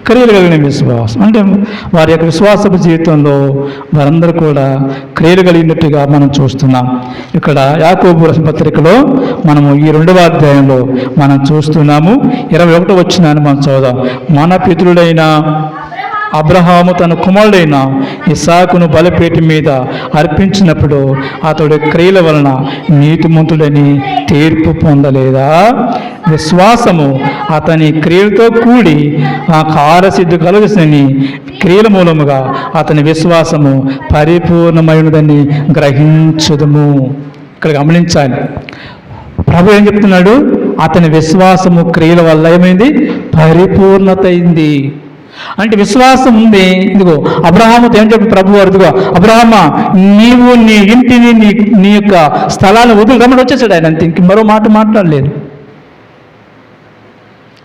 క్రియలు కలిగిన విశ్వాసం. అంటే వారి యొక్క విశ్వాసపు జీవితంలో వారందరూ కూడా క్రియలు కలిగినట్టుగా మనం చూస్తున్నాం. ఇక్కడ యాకోబు రాసిన పత్రికలో మనము ఈ 2వ అధ్యాయంలో మనం చూస్తున్నాము. 21వ వచనాన్ని మనం చదువుదాం. మన పితరుడైన అబ్రహాము తన కుమారుడైన ఇస్సాకును బలిపీఠ మీద అర్పించినప్పుడు అతడు క్రియల వలన నీతిమంతుడని తీర్పు పొందలేదా? విశ్వాసము అతని క్రియలతో కూడి ఆ కార్యసిద్ధి కలుగుతుందని క్రియల మూలముగా అతని విశ్వాసము పరిపూర్ణమైనదని గ్రహించుదుము. ఇక్కడ గమనించాలి, ప్రభు ఏం చెప్తున్నాడు? అతని విశ్వాసము క్రియల వల్ల ఏమైంది? పరిపూర్ణత అయింది. అంటే విశ్వాసం ఉంది. ఇదిగో అబ్రహాముతో ఏం చెప్పి ప్రభు వారు, ఇదిగో అబ్రహామా, నీవు నీ ఇంటిని నీ యొక్క స్థలాన్ని వదిలి రమ్మని వచ్చేసాడు ఆయన. అంతే, ఇంక మరో మాట మాట్లాడలేదు.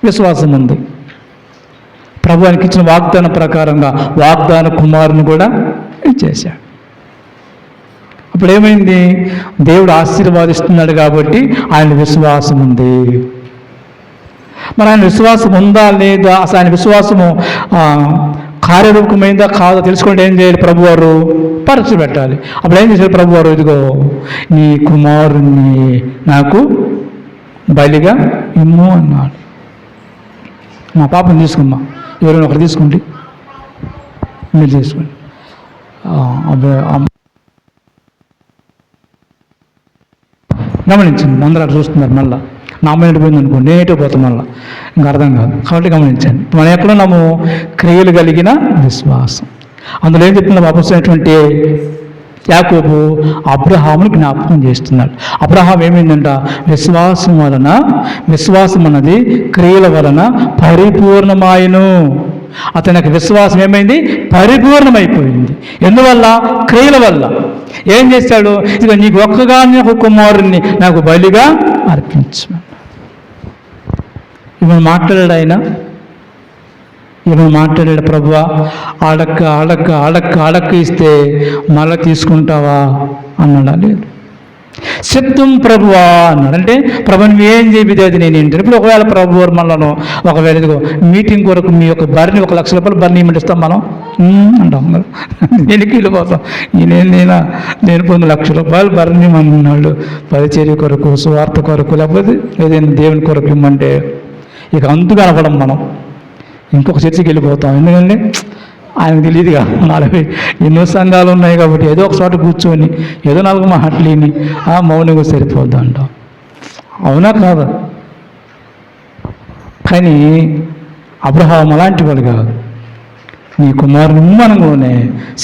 విశ్వాసం ఉంది. ప్రభు ఆయనకి ఇచ్చిన వాగ్దాన ప్రకారంగా వాగ్దాన కుమారుని కూడా ఇచ్చేశాడు. అప్పుడు ఏమైంది? దేవుడు ఆశీర్వాదిస్తున్నాడు కాబట్టి ఆయన విశ్వాసం ఉంది. మరి ఆయన విశ్వాసం ఉందా లేదా, అసలు ఆయన విశ్వాసము కార్యరూపమైందా కాదో తెలుసుకుంటే ఏం చేయాలి? ప్రభువారు పరీక్ష పెట్టాలి. అప్పుడు ఏం చేశారు ప్రభువారు? ఇదిగో నీ కుమారుణ్ణి నాకు బలిగా ఇమ్ము అన్నాడు. మా పాపను తీసుకుమ్మా, ఎవరైనా ఒకరు తీసుకోండి, మీరు తీసుకోండి. గమనించండి, అందరూ అటు చూస్తున్నారు. మళ్ళీ నా మైండ్ పోయింది అనుకో, నేనే పోతాం, మళ్ళీ ఇంకా అర్థం కాదు. కాబట్టి గమనించండి, మనం ఎక్కడున్నాము? క్రియలు కలిగిన విశ్వాసం. అందులో ఏం చెప్తున్నా అపొస్తలుడైనటువంటి యాకోబు అబ్రహామును జ్ఞాపకం చేస్తున్నాడు. అబ్రహాం ఏమైందంట? విశ్వాసం అన్నది క్రియల వలన పరిపూర్ణమాయను. అతని యొక్క విశ్వాసం ఏమైంది? పరిపూర్ణమైపోయింది. ఎందువల్ల? క్రియల వల్ల. ఏం చేశాడు? ఇక నీకు ఒక్కగానే ఒక కుమారుణ్ణి నాకు బలిగా అర్పించు. ఇవన్నీ మాట్లాడాడు ఆయన. ఏమైనా మాట్లాడాడు ప్రభువా? అడక్క ఇస్తే మళ్ళీ తీసుకుంటావా అన్నాడా? లేదు. సిద్ధం ప్రభువా అన్నాడు. అంటే ప్రభు నువ్వు ఏం చెప్పితే అది నేను ఏంటంటే, ఇప్పుడు ఒకవేళ ప్రభు మనలో ఒకవేళ ఇదిగో మీటింగ్ కొరకు మీ యొక్క బరిని 1 లక్ష రూపాయలు బరిని ఇవ్వమంటే ఇస్తాం మనం అంటాం. నేను వెళ్ళిపోతాం. నేను పొంది 1 లక్ష రూపాయలు బరిని అన్నాడు పరిచర్య కొరకు, స్వార్థ కొరకు, లేకపోతే ఏదైనా దేవుని కొరకు ఇమ్మంటే ఇక అంతు కనపడం మనం ఇంకొక చర్చికి వెళ్ళిపోతాం. ఎందుకంటే ఆయనకు తెలియదుగా 40 ఎన్నో సంఘాలు ఉన్నాయి కాబట్టి ఏదో ఒక చోట కూర్చొని ఏదో 4 మాటలేని మౌనంగా సరిపోద్ది అంటాం. అవునా కాదా? కానీ అబ్రహాం అలాంటి వాడు కాదు. నీ కుమారుని మనలోనే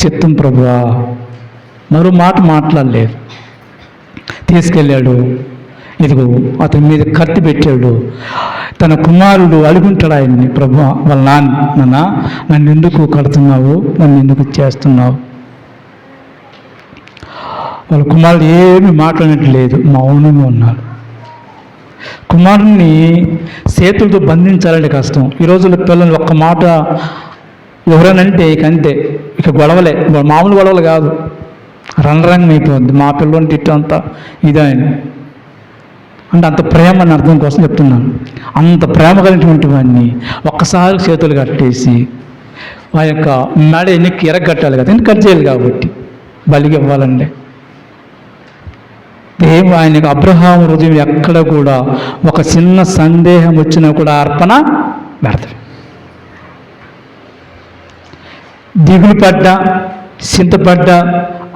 సిద్ధం ప్రభువా, మరో మాట మాట్లాడలేదు. తీసుకెళ్ళాడు. ఇదిగో అతని మీద కత్తి పెట్టాడు. తన కుమారుడు అడుగుంటాడు ఆయన్ని, ప్రభు వాళ్ళ నాన్న నన్ను ఎందుకు కడుతున్నావు, నన్ను ఎందుకు చేస్తున్నావు? వాళ్ళ కుమారుడు ఏమీ మాట్లాడట్లేదు, మౌనంగా ఉన్నాడు. కుమారుడిని చేతులతో బంధించాలంటే కష్టం. ఈ రోజుల్లో పిల్లలు ఒక్క మాట ఎవరనంటే ఇక అంతే, ఇక గొడవలే, మామూలు గొడవలు కాదు, రంగరంగం అయిపోద్ది. మా పిల్లలు తిట్టంతా ఇదే అంటే అంత ప్రేమ అని అర్థం కోసం చెప్తున్నాను. అంత ప్రేమ కలిగినటువంటి వాడిని ఒక్కసారి చేతులు కట్టేసి ఆ యొక్క మెడ ఎన్నికి ఎరగట్టాలి కదా, ఎందుకు కట్ చేయాలి కాబట్టి బలికి ఇవ్వాలండి. ఆయనకు అబ్రహాం హృదయం ఎక్కడ కూడా ఒక చిన్న సందేహం వచ్చినా కూడా అర్పణ పెడతాడు. దిగులు పడ్డా, చింతపడ్డా,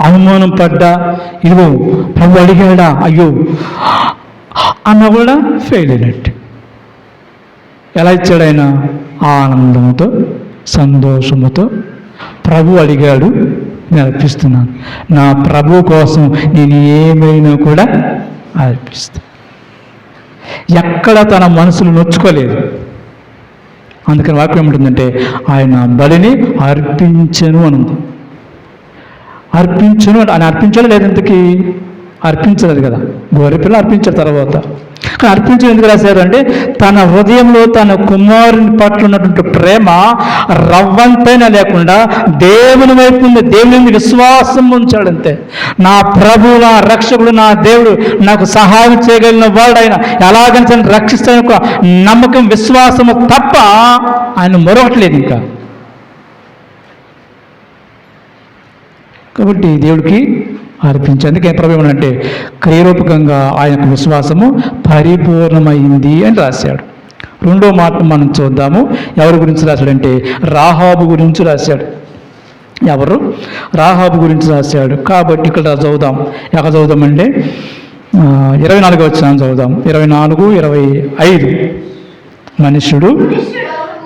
అవమానం పడ్డా, ఇదిగో ప్రభు అడిగాడా అయ్యో అన్న కూడా ఫెయిల్ అయినట్టు. ఎలా ఇచ్చాడు ఆయన? ఆనందంతో, సంతోషముతో ప్రభు అడిగాడు, నేను అర్పిస్తున్నాను. నా ప్రభు కోసం నేను ఏమైనా కూడా అర్పిస్తాను. ఎక్కడ తన మనసును నొచ్చుకోలేదు. అందుకని వాక్యం ఏముంటుందంటే ఆయన బలిని అర్పించను అని ఉంది. అర్పించను అని అర్పించాడు లేదంతకి అర్పించలేదు కదా, గొర్రెపిల్ల అర్పించాడు తర్వాత. కానీ అర్పించడం ఎందుకు రాశారు అంటే తన హృదయంలో తన కుమారుని పట్ల ఉన్నటువంటి ప్రేమ రవ్వంతైనా లేకుండా దేవుని వైపు ఉంది, దేవుని విశ్వాసం ఉంచాడంతే. నా ప్రభు, నా రక్షకుడు, నా దేవుడు నాకు సహాయం చేయగలిగిన వాడు, ఆయన ఎలాగైనా తను రక్షిస్తాను నమ్మకం, విశ్వాసము తప్ప ఆయన మరొకట్లేదు ఇంకా. కాబట్టి దేవుడికి అర్పించేందుకే ప్రభు ఏమనంటే క్రియరూపకంగా ఆయనకు విశ్వాసము పరిపూర్ణమైంది అని రాశాడు. రెండో మాట మనం చూద్దాము. ఎవరి గురించి రాశాడంటే రాహాబు గురించి రాశాడు. ఎవరు? రాహాబు గురించి రాశాడు. కాబట్టి ఇక్కడ చదువుదాం. ఎక్కడ చదువుదామంటే 24 వచనం చదువుదాం. 24, 25.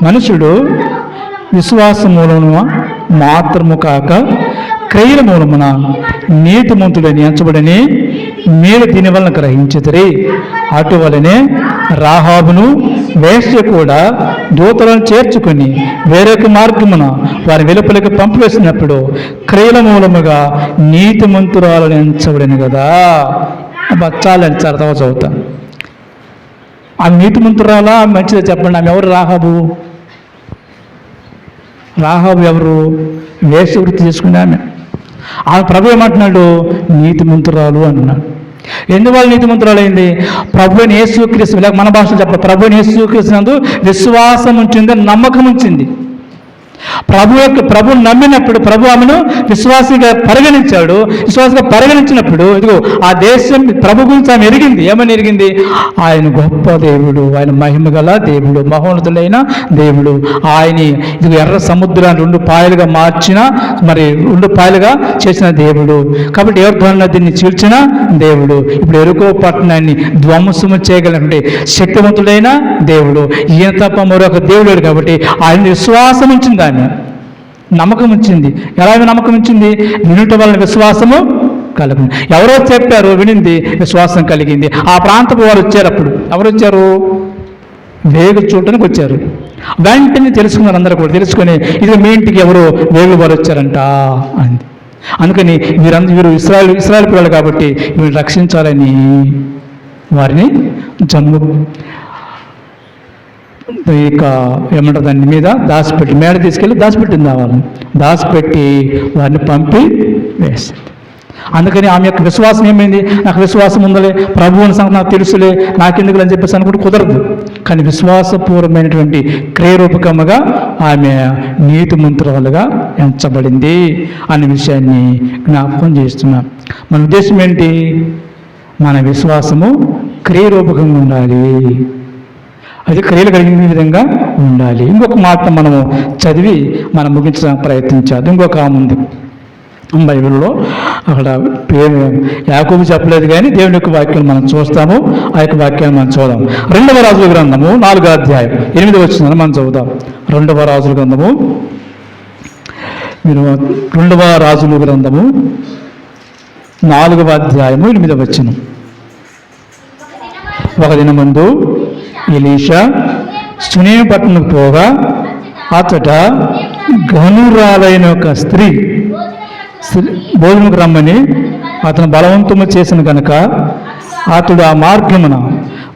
మనుషుడు విశ్వాస మూలమున మాత్రము కాక క్రియల మూలమున నీతిమంతుడని ఎంచబడని మీరు దీని వలన గ్రహించుతరి. అటువలనే రాహాబును వేశ్య కూడా దూతలను చేర్చుకొని వేరొక మార్గమున వారి వెలుపలికి పంపివేసినప్పుడు క్రియల మూలముగా నీతిమంతురాలను ఎంచబడని కదా. చాలని తర్వాత చదువుతా. ఆ నీతిమంతురాలా మంచిదే చెప్పండి. ఆమె ఎవరు? రాహాబు ఎవరు? వేషవృత్తి చేసుకునే ఆమె ప్రభు ఏమంటున్నాడు? నీతిమంతురాలు అంటున్నాడు. ఎందువల్ల నీతిమంతురాలు అయింది? ప్రభువుని యేసుక్రీస్తు, లేక మన భాషలో చెప్పాలి, ప్రభువుని యేసుక్రీస్తునందు విశ్వాసం ఉంచింది, నమ్మకం ఉంచింది. ప్రభువుని నమ్మినప్పుడు ప్రభు ఆమెను విశ్వాసిగా పరిగణించాడు. విశ్వాసంగా పరిగణించినప్పుడు ఇదిగో ఆ దేశం ప్రభు గురించి ఆమె ఎరిగింది. ఏమని ఎరిగింది? ఆయన గొప్ప దేవుడు, ఆయన మహిమ గల దేవుడు, మహోన్నతుడైన దేవుడు. ఆయన ఇదిగో ఎర్ర సముద్రాన్ని 2 పాయలుగా మార్చిన, మరి 2 పాయలుగా చేసిన దేవుడు. కాబట్టి యోర్దాను నదిని చీల్చిన దేవుడు. ఇప్పుడు ఎరుకో పట్టణాన్ని ధ్వంసము చేయగలిగినటువంటి శక్తివంతుడైన దేవుడు. ఈయన తప్ప మరొక దేవుడు కాబట్టి ఆయన విశ్వాసం ఉంచింది, ఆమె నమ్మకం ఉంచింది. ఎలాగ నమ్మకం ఉంచింది? వినుట వలన విశ్వాసము కలుగు. ఎవరో చెప్పారు, వినింది, విశ్వాసం కలిగింది. ఆ ప్రాంతపు వారు వచ్చారు. అప్పుడు ఎవరు వచ్చారు? వేగు చూడటానికి వచ్చారు. వెంటనే తెలుసుకున్నారు, అందరూ కూడా తెలుసుకొని ఇది మీ ఇంటికి ఎవరు వేగు వారు వచ్చారంట అని. అందుకని వీరు ఇశ్రాయేలు పిల్లలు కాబట్టి వీరిని రక్షించాలని వారిని జమ్ము ఇక ఏమంటారు దాని మీద దాచిపెట్టి, మేడ తీసుకెళ్ళి దాచిపెట్టింది. వాళ్ళని దాచిపెట్టి వారిని పంపి వేసింది. అందుకని ఆమె యొక్క విశ్వాసం ఏమైంది? నాకు విశ్వాసం ఉందలే, ప్రభువుని సంగతి నాకు తెలుసులే, నాకెందుకు అని చెప్పేసి అనుకుంటే కుదరదు. కానీ విశ్వాసపూర్వమైనటువంటి క్రియరూపకముగా ఆమె నీతిమంతురాలుగా ఎంచబడింది అనే విషయాన్ని జ్ఞాపకం చేస్తున్నాం. మన ఉద్దేశం ఏంటి? మన విశ్వాసము క్రియరూపకంగా ఉండాలి, అది క్రియలు కలిగిన విధంగా ఉండాలి. ఇంకొక మాట మనము చదివి మనం ముగించడానికి ప్రయత్నించాలి. ఇంకొక ఉంది బైబిల్లో, అక్కడ యాకోబు చెప్పలేదు కానీ దేవుని యొక్క వాక్యాలు మనం చూస్తాము. ఆ యొక్క వాక్యాన్ని మనం చూద్దాం. 2వ రాజుల గ్రంథము 4వ అధ్యాయం 8వ వచనం మనం చదువుదాం. 2వ రాజుల గ్రంథము, మీరు 2వ రాజుల గ్రంథము 4వ అధ్యాయము 8వ వచనం. ఒక దినమందు ఎలీషా సునేము పట్టణకు పోగా అతట ఘనురాలైన ఒక స్త్రీ భోజనకు రమ్మని అతను బలవంతము చేసిన కనుక అతడు ఆ మార్గమున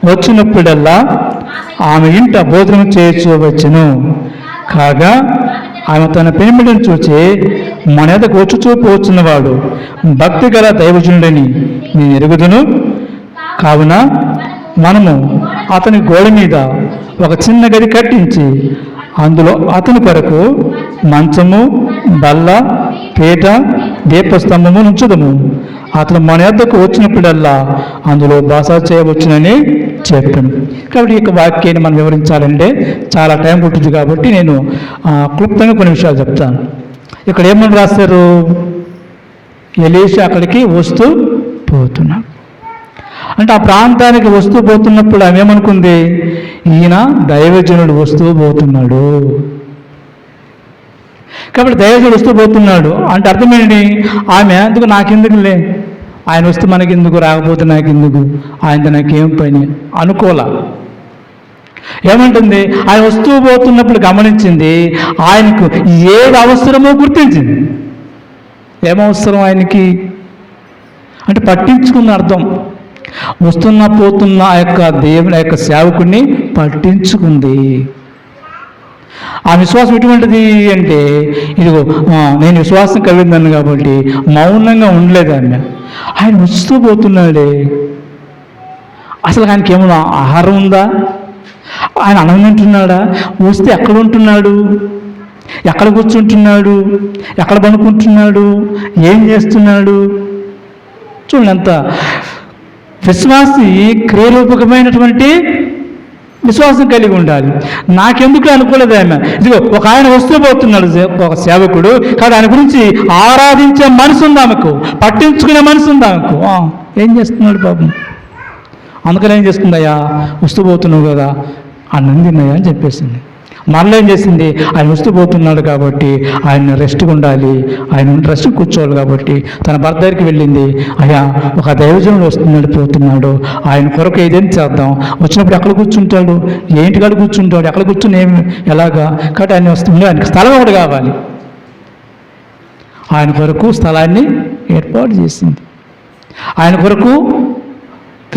వచ్చినప్పుడల్లా ఆమె ఇంట భోజనం చేయవచ్చును. కాగా ఆమె తన పెనిమిడిని చూచి మన ఎదకు వచ్చుచూపోవచ్చున్నవాడు భక్తి గల దైవజనుడని నేను ఎరుగుదును. కావున మనము అతని గోడ మీద ఒక చిన్న గది కట్టించి అందులో అతని కొరకు మంచము, బల్ల, పీట, దీపస్తంభము ఉంచుదము. అతను మన యొద్దకు వచ్చినప్పుడల్లా అందులో బస చేయవచ్చునని చెప్పాను. కాబట్టి ఈ యొక్క వాక్యాన్ని మనం వివరించాలంటే చాలా టైం పడుతుంది కాబట్టి నేను క్లుప్తంగా కొన్ని విషయాలు చెప్తాను. ఇక్కడ ఏమని రాశారు? ఎలీషా అక్కడికి వస్తూ పోతున్నాడు అంటే ఆ ప్రాంతానికి వస్తూ పోతున్నప్పుడు ఆమె ఏమనుకుంది? ఈయన దైవజనుడు వస్తూ పోతున్నాడు. కాబట్టి దైవజనుడు వస్తూ పోతున్నాడు అంటే అర్థమేంటి? ఆమె ఎందుకు నాకెందుకులే, ఆయన వస్తే మనకెందుకు, రాకపోతే నాకెందుకు, ఆయనతో నాకేం పని అనుకోలా. ఏమంటుంది? ఆయన వస్తూ పోతున్నప్పుడు గమనించింది, ఆయనకు ఏది అవసరమో గుర్తించింది. ఏమవసరం ఆయనకి అంటే పట్టించుకున్న అర్థం. వస్తున్న పోతున్న ఆ యొక్క దేవుని యొక్క సేవకుడిని పట్టించుకుంది. ఆ విశ్వాసం ఎటువంటిది అంటే, ఇదిగో నేను విశ్వాసం కలిగిందాను కాబట్టి మౌనంగా ఉండలేదు ఆమె. ఆయన వస్తూ పోతున్నాడే, అసలు ఆయనకి ఏమన్నా ఆహారం ఉందా? ఆయన అన్నం తింటున్నాడా? వస్తే ఎక్కడ ఉంటున్నాడు? ఎక్కడ కూర్చుంటున్నాడు? ఎక్కడ పనుకుంటున్నాడు? ఏం చేస్తున్నాడు? చూడండి, అంత విశ్వాసి క్రియరూపకమైనటువంటి విశ్వాసం కలిగి ఉండాలి. నాకెందుకు అనుకోలేదు ఆమె. ఇదిగో ఒక ఆయన వస్తూ పోతున్నాడు, ఒక సేవకుడు కాదు, ఆయన గురించి ఆరాధించే మనసు ఉంది ఆమెకు, పట్టించుకునే మనసు ఉంది ఆమెకు. ఏం చేస్తున్నాడు పాపం? అందుకని ఏం చేస్తుందయ్యా, వస్తూ పోతున్నావు కదా, అన్నం తిన్నాయా అని చెప్పేసింది. మరలా ఏం చేసింది, ఆయన వస్తూ పోతున్నాడు కాబట్టి ఆయన రెస్ట్గా ఉండాలి, ఆయన రెస్ట్ కూర్చోవాలి కాబట్టి తన భర్త దగ్గరికి వెళ్ళింది. అయ్యా, ఒక దైవజనుడు వస్తున్నాడు పోతున్నాడు, ఆయన కొరకు ఏదైనా చేద్దాం. వచ్చినప్పుడు ఎక్కడ కూర్చుంటాడు? ఏంటి కాడ కూర్చుంటాడు? ఎక్కడ కూర్చుని ఏమి ఎలాగా? కాబట్టి ఆయన వస్తుంది, ఆయనకి స్థలం ఒకటి కావాలి. ఆయన కొరకు స్థలాన్ని ఏర్పాటు చేసింది. ఆయన కొరకు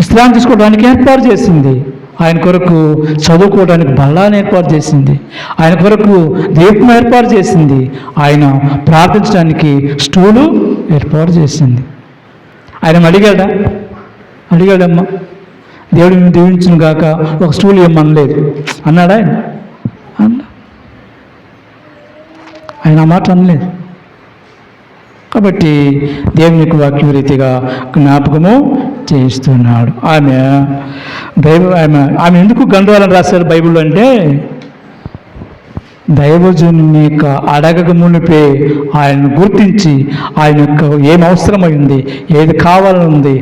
విశ్రాంతి తీసుకోవడానికి ఏర్పాటు చేసింది. ఆయన కొరకు చదువుకోవడానికి బల్లాన్ని ఏర్పాటు చేసింది. ఆయన కొరకు దీపం ఏర్పాటు చేసింది. ఆయన ప్రార్థించడానికి స్టూలు ఏర్పాటు చేసింది. ఆయన అడిగాడమ్మా, దేవుడిని దీవించును గాక, ఒక స్టూల్ ఏమనలేదు అన్నాడా? ఆయన ఆ మాట అనలేదు. కాబట్టి దేవుని యొక్క వాక్యం రీతిగా జ్ఞాపకము చేస్తున్నాడు. ఆమె ఎందుకు గంధవాలను రాశారు బైబిల్లో అంటే, దైవజనుని యొక్క అడగక మునిపే ఆయనను గుర్తించి ఆయన యొక్క ఏం అవసరమైంది, ఏది కావాలనుంది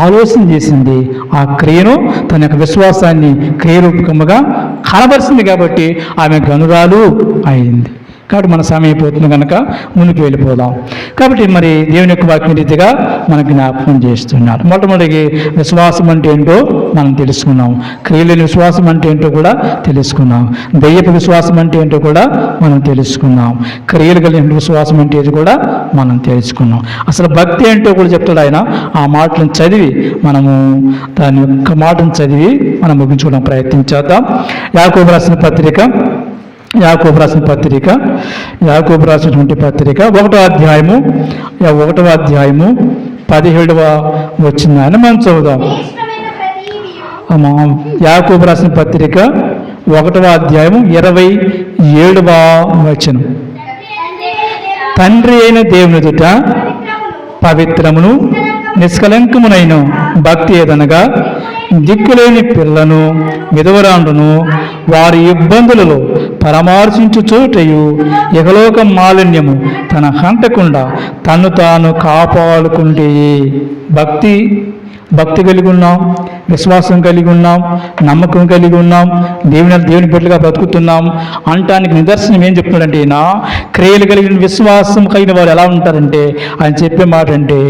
ఆలోచన చేసింది. ఆ క్రియను తన యొక్క విశ్వాసాన్ని క్రియరూపకముగా కనబరిచింది కాబట్టి ఆమె గనురాలు అయింది. కాబట్టి మన సమయం అయిపోతుంది కనుక ముందుకు వెళ్ళిపోదాం. కాబట్టి మరి దేవుని యొక్క వాక్యం రీతిగా మనకు జ్ఞాపకం చేస్తున్నాడు. మొట్టమొదటి విశ్వాసం అంటే ఏంటో మనం తెలుసుకున్నాం. క్రియలేని విశ్వాసం అంటే ఏంటో కూడా తెలుసుకున్నాం. దెయ్యపు విశ్వాసం అంటే ఏంటో కూడా మనం తెలుసుకున్నాం. క్రియలు కలిగిన విశ్వాసం అంటే ఇది కూడా మనం తెలుసుకున్నాం. అసలు భక్తి ఏంటో కూడా చెప్తాడు ఆయన. ఆ మాటలను చదివి మనము దాని యొక్క మాటను చదివి మనం ముగించుకోవడం ప్రయత్నించేద్దాం. యాకోబు రాసిన పత్రిక, యాకోబు రాసినటువంటి పత్రిక 1వ అధ్యాయము 17వ వచనాన్ని మనం చదువుదాం. యాకోబు రాసిన పత్రిక 1వ అధ్యాయము 27వ వచనం. తండ్రి అయిన దేవుని ఎదుట పవిత్రమును నిష్కలంకమునైన భక్తి ఏదనగా, దిక్కులేని పిల్లను విధవరాండును వారి ఇబ్బందులలో పరామర్శించు చోటయు ఇహలోక మాలిన్యము తన హంటకుండా తను తాను కాపాడుకుంటే. భక్తి కలిగి ఉన్నాం, విశ్వాసం కలిగి ఉన్నాం, నమ్మకం కలిగి ఉన్నాం, దేవుని బిడ్డలుగా బ్రతుకుతున్నాం అంటానికి నిదర్శనం ఏం చెప్తున్నాడంటే, ఈయన క్రియలు కలిగిన విశ్వాసం కలిగిన వారు ఎలా ఉంటారంటే, ఆయన చెప్పే మాట అంటే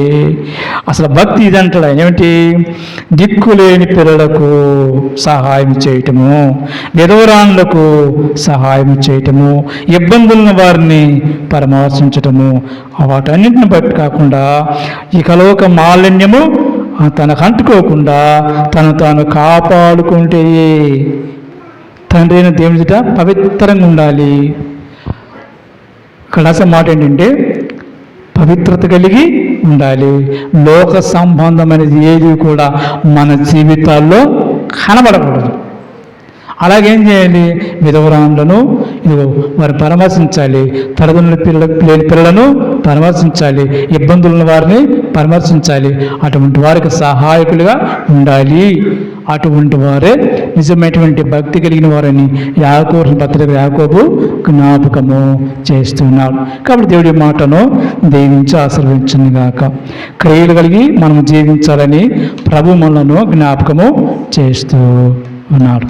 అసలు భక్తి ఇది అంటాడు ఆయన. ఏమిటి? దిక్కులేని పిల్లలకు సహాయం చేయటము, విధవరాన్లకు సహాయం చేయటము, ఇబ్బందులను వారిని పరామర్శించటము, వాటన్నింటిని బట్టి కాకుండా ఇకలోక మాలిన్యము తనకు అంటుకోకుండా తను తాను కాపాడుకుంటే. తండ్రి అయిన దేవుని ఎదుట పవిత్రంగా ఉండాలి. ఇక్కడ అసలు మాట ఏంటంటే పవిత్రత కలిగి ఉండాలి. లోక సంబంధమైనది ఏది కూడా మన జీవితాల్లో కనబడకూడదు. అలాగేం చేయాలి? విధవరాండ్లను వారు పరామర్శించాలి, తల్లిదండ్రుల లేని పిల్లలను పరామర్శించాలి, ఇబ్బందులను వారిని పరామర్శించాలి. అటువంటి వారికి సహాయకులుగా ఉండాలి. అటువంటి వారే నిజమైనటువంటి భక్తి కలిగిన వారని యాకోబు జ్ఞాపకము చేస్తున్నాడు. కాబట్టి దేవుడి మాటను దీవించి ఆశీర్వదించును గాక. క్రియలు కలిగి మనం జీవించాలని ప్రభు మనలను జ్ఞాపకము చేస్తూ ఉన్నాడు.